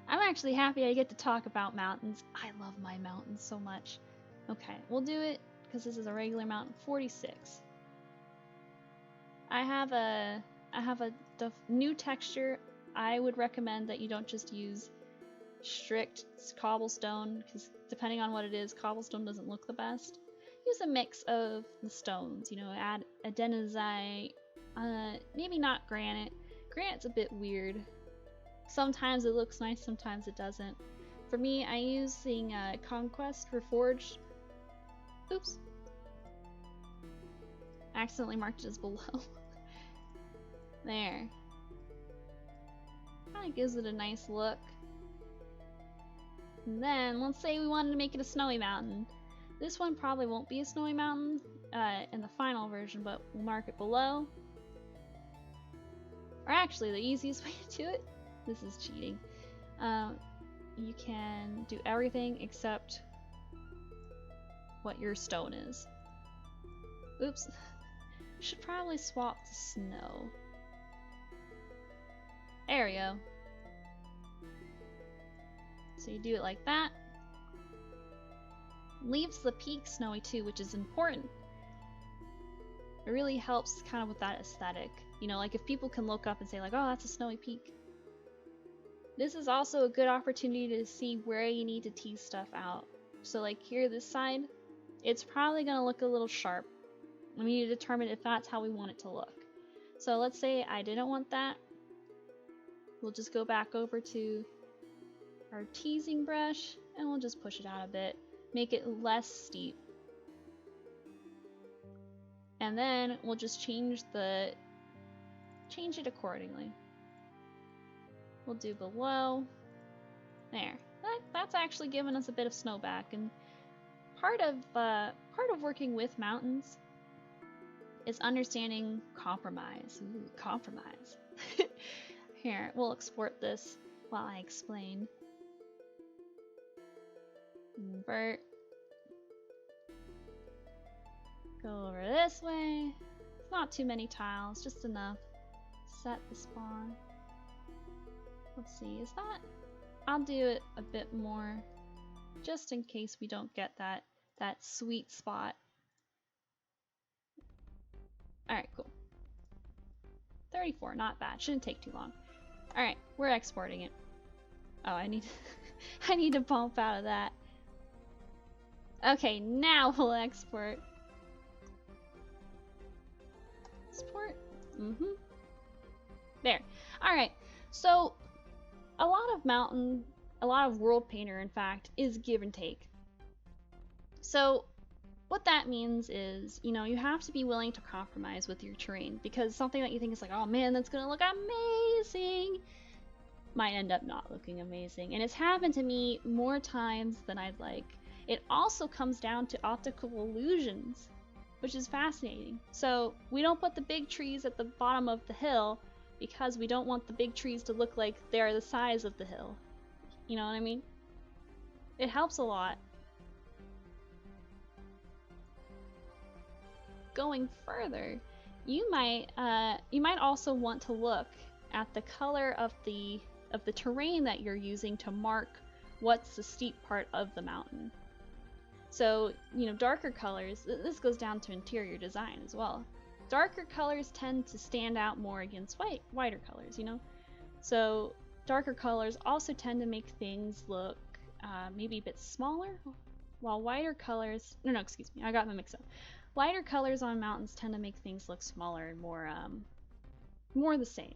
I'm actually happy I get to talk about mountains. I love my mountains so much. Okay, we'll do it because this is a regular mountain. 46. I have a new texture. I would recommend that you don't just use strict cobblestone, because depending on what it is, cobblestone doesn't look the best. Use a mix of the stones, you know, add adenosite, maybe not granite. Granite's a bit weird. Sometimes it looks nice, sometimes it doesn't. For me, I'm using Conquest Reforged. Oops. I accidentally marked it as below. There. Kinda gives it a nice look. And then, let's say we wanted to make it a snowy mountain. This one probably won't be a snowy mountain in the final version, but we'll mark it below. Or actually, the easiest way to do it, this is cheating. You can do everything except what your stone is. Oops. Should probably swap to snow. There we go. So you do it like that. Leaves the peak snowy too, which is important. It really helps kind of with that aesthetic. You know, like if people can look up and say like, oh, that's a snowy peak. This is also a good opportunity to see where you need to tease stuff out. So like here, this side, it's probably gonna look a little sharp. We need to determine if that's how we want it to look. So let's say I didn't want that. We'll just go back over to our teasing brush and we'll just push it out a bit. Make it less steep. And then we'll just change it accordingly. We'll do below. There. That's actually given us a bit of snow back, and part of working with mountains is understanding compromise. Ooh, compromise. Here, we'll export this while I explain. Invert. Go over this way. Not too many tiles, just enough. Set the spawn. Let's see, is that? I'll do it a bit more, just in case we don't get that sweet spot. Alright, cool. 34, not bad. Shouldn't take too long. Alright, we're exporting it. Oh, I need I need to bump out of that. Okay, now we'll export. Export? There. Alright, so a lot of Worldpainter, in fact, is give and take. So what that means is, you know, you have to be willing to compromise with your terrain, because something that you think is like, oh man, that's gonna look amazing, might end up not looking amazing. And it's happened to me more times than I'd like. It also comes down to optical illusions, which is fascinating. So we don't put the big trees at the bottom of the hill because we don't want the big trees to look like they're the size of the hill. You know what I mean? It helps a lot. Going further, you might also want to look at the color of the terrain that you're using to mark what's the steep part of the mountain. So, you know, darker colors, this goes down to interior design as well. Darker colors tend to stand out more against whiter colors, you know? So darker colors also tend to make things look maybe a bit smaller, while whiter colors, no, excuse me, I got them mixed up. Lighter colors on mountains tend to make things look smaller and more the same.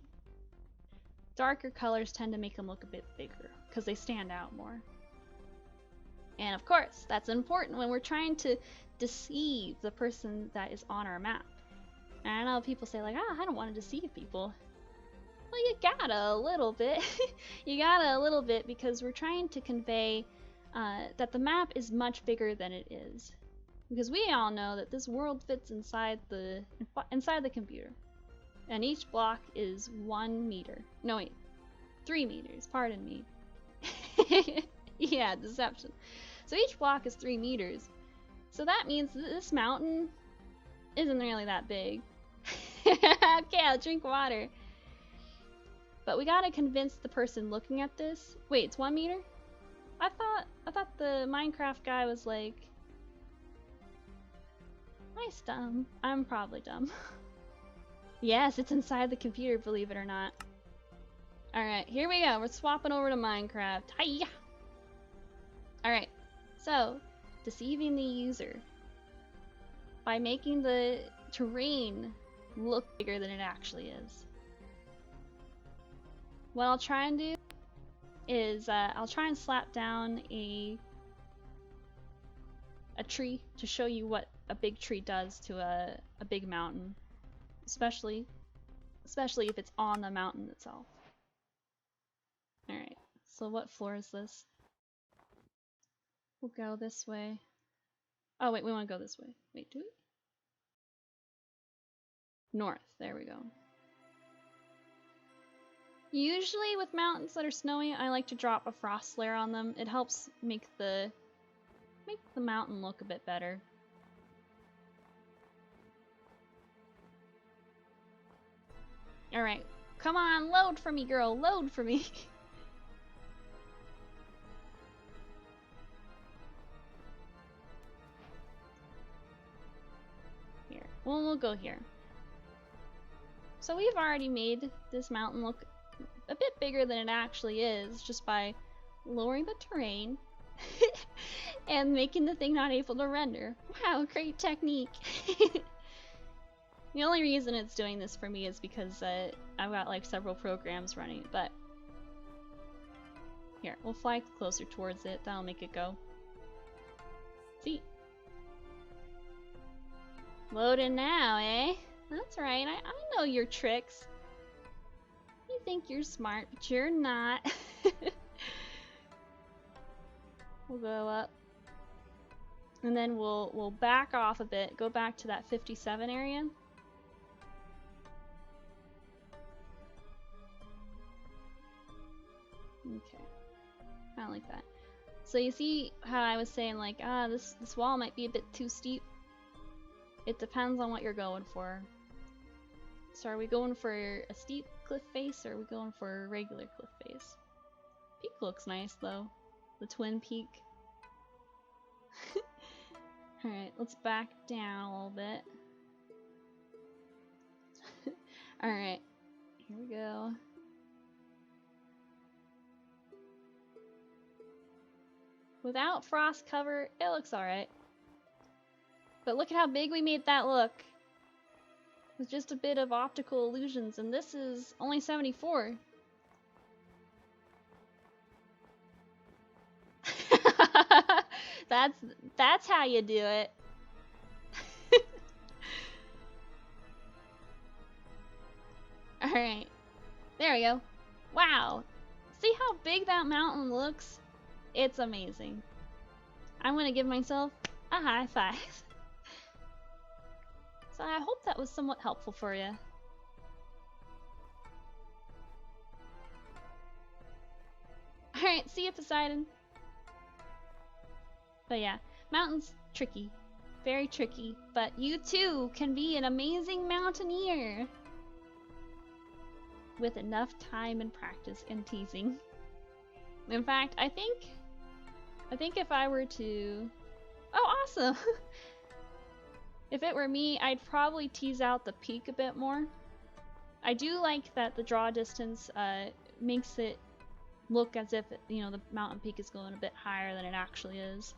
Darker colors tend to make them look a bit bigger because they stand out more. And of course, that's important when we're trying to deceive the person that is on our map. And I know people say like, I don't want to deceive people. Well, you gotta a little bit. You gotta a little bit because we're trying to convey that the map is much bigger than it is. Because we all know that this world fits inside the computer. And each block is 1 meter. No wait, 3 meters, pardon me. Yeah, deception. So each block is 3 meters. So that means that this mountain isn't really that big. Okay, I'll drink water. But we gotta convince the person looking at this. Wait, it's 1 meter? I thought the Minecraft guy was like... Nice, dumb. I'm probably dumb. Yes, it's inside the computer, believe it or not. Alright, here we go. We're swapping over to Minecraft. Hiya! Alright, so, deceiving the user by making the terrain look bigger than it actually is. What I'll try and do is I'll try and slap down a tree to show you what a big tree does to a big mountain, especially if it's on the mountain itself. Alright, so what floor is this? We'll go this way. Oh wait, we want to go this way. Wait, do we? North, there we go. Usually with mountains that are snowy, I like to drop a frost layer on them. It helps make the mountain look a bit better. Alright, come on, load for me, girl, load for me. Here, well, we'll go here. So we've already made this mountain look a bit bigger than it actually is just by lowering the terrain and making the thing not able to render. Wow, great technique. The only reason it's doing this for me is because I've got like several programs running, but here, we'll fly closer towards it. That'll make it go. See? Loading now, eh? That's right, I know your tricks. You think you're smart, but you're not. We'll go up. And then we'll back off a bit, go back to that 57 area. Okay. I don't like that. So you see how I was saying like, this wall might be a bit too steep? It depends on what you're going for. So are we going for a steep cliff face or are we going for a regular cliff face? Peak looks nice though. The twin peak. Alright, let's back down a little bit. Alright, here we go. Without frost cover, it looks alright. But look at how big we made that look. With just a bit of optical illusions, and this is only 74. That's how you do it. Alright. There we go. Wow. See how big that mountain looks? It's amazing. I'm gonna give myself a high five. So I hope that was somewhat helpful for you. Alright, see you, Poseidon. But yeah, mountains, tricky. Very tricky. But you too can be an amazing mountaineer. With enough time and practice and teasing. In fact, I think if I were to... Oh, awesome! If it were me, I'd probably tease out the peak a bit more. I do like that the draw distance makes it look as if, you know, the mountain peak is going a bit higher than it actually is.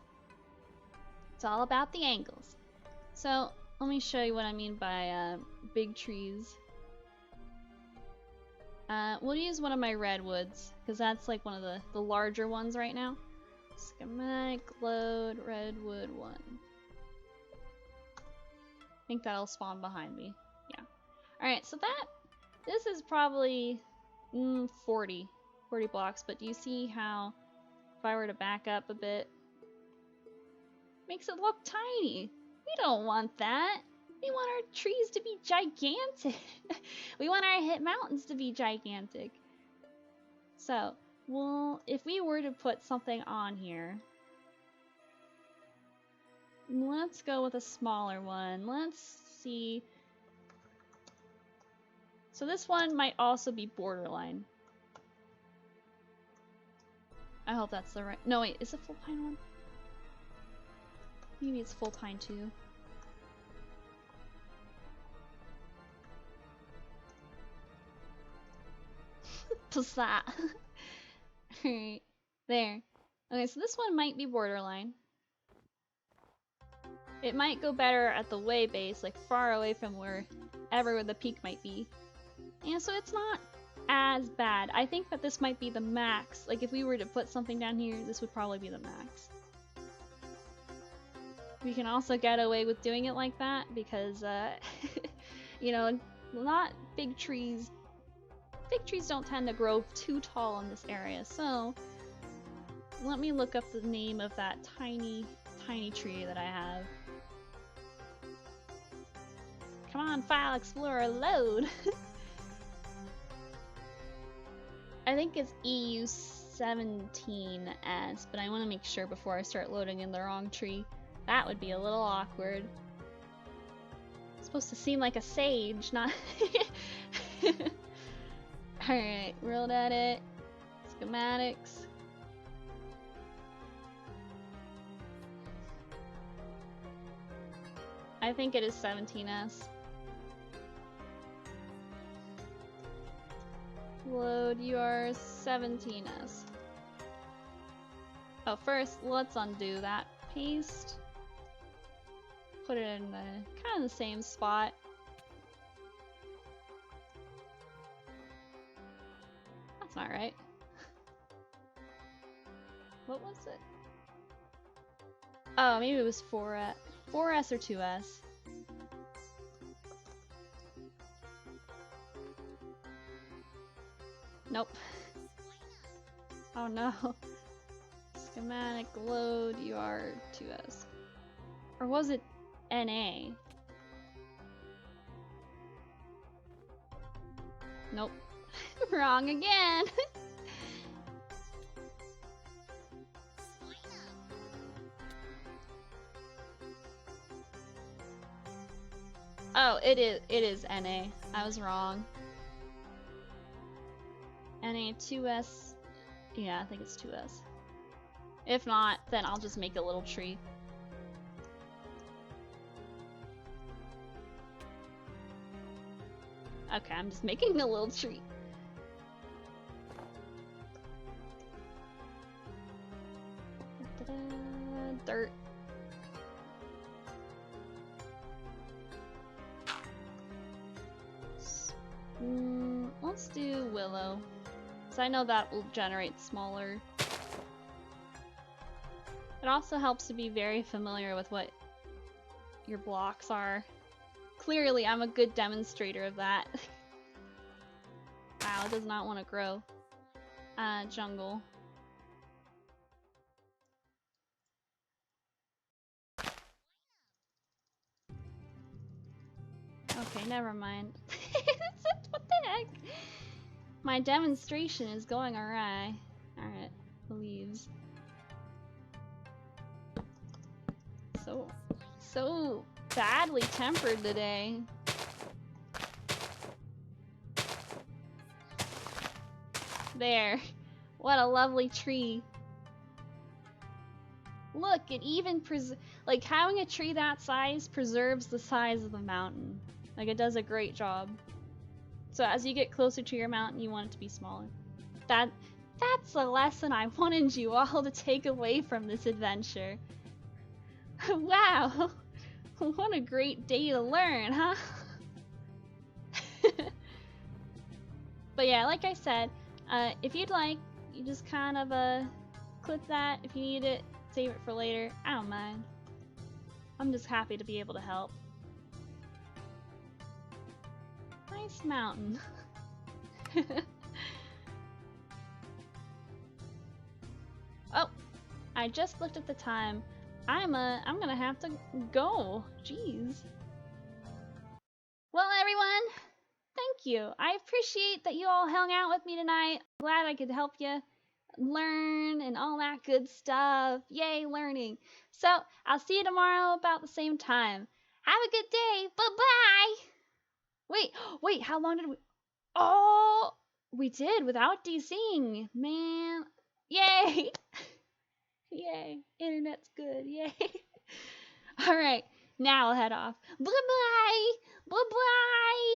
It's all about the angles. So, let me show you what I mean by big trees. We'll use one of my redwoods, because that's like one of the larger ones right now. Schematic load redwood 1. I think that'll spawn behind me. Yeah. Alright, so this is probably 40 blocks, but do you see how if I were to back up a bit, makes it look tiny. We don't want that. We want our trees to be gigantic. We want our hit mountains to be gigantic. So, well, if we were to put something on here, let's go with a smaller one. Let's see. So this one might also be borderline. I hope that's the right... No, wait, is it full pine one? Maybe it's full pine too. Psa. Alright, there. Okay, so this one might be borderline. It might go better at the way base, like far away from wherever the peak might be. And so it's not as bad. I think that this might be the max. Like if we were to put something down here, this would probably be the max. We can also get away with doing it like that because, you know, not big trees. Big trees don't tend to grow too tall in this area, so let me look up the name of that tiny tree that I have. Come on, File Explorer, load! I think it's EU17S, but I want to make sure before I start loading in the wrong tree. That would be a little awkward. It's supposed to seem like a sage, not... Alright, world edit, schematics. I think it is 17S. Load UR 17S. Oh, first, let's undo that. Paste. Put it in the kind of the same spot. That's not right. What was it? Oh, maybe it was 4S or 2S. Nope. Oh no. Schematic load UR2S. Or was it NA? Nope. Wrong again. Oh, it is NA. I was wrong. NA 2S. Yeah, I think it's 2S. If not, then I'll just make a little tree. Okay, I'm just making a little tree. Dirt. Let's do willow. So I know that will generate smaller. It also helps to be very familiar with what your blocks are. Clearly, I'm a good demonstrator of that. Wow, it does not want to grow. Jungle. Okay, never mind. What the heck? My demonstration is going awry. Alright, leaves. So badly tempered today. There. What a lovely tree. Look, it even like having a tree that size preserves the size of the mountain. Like it does a great job. So as you get closer to your mountain, you want it to be smaller. That's a lesson I wanted you all to take away from this adventure. Wow. What a great day to learn, huh? But yeah, like I said, if you'd like, you just kind of clip that. If you need it, save it for later. I don't mind. I'm just happy to be able to help. Nice mountain. Oh, I just looked at the time. I'm gonna have to go. Jeez. Well, everyone, thank you. I appreciate that you all hung out with me tonight. Glad I could help you learn and all that good stuff. Yay, learning. So, I'll see you tomorrow about the same time. Have a good day. Bye-bye. Wait, how long did we... Oh, we did without DCing. Man. Yay. Yay. Internet's good. Yay. All right. Now I'll head off. Bye-bye. Bye-bye.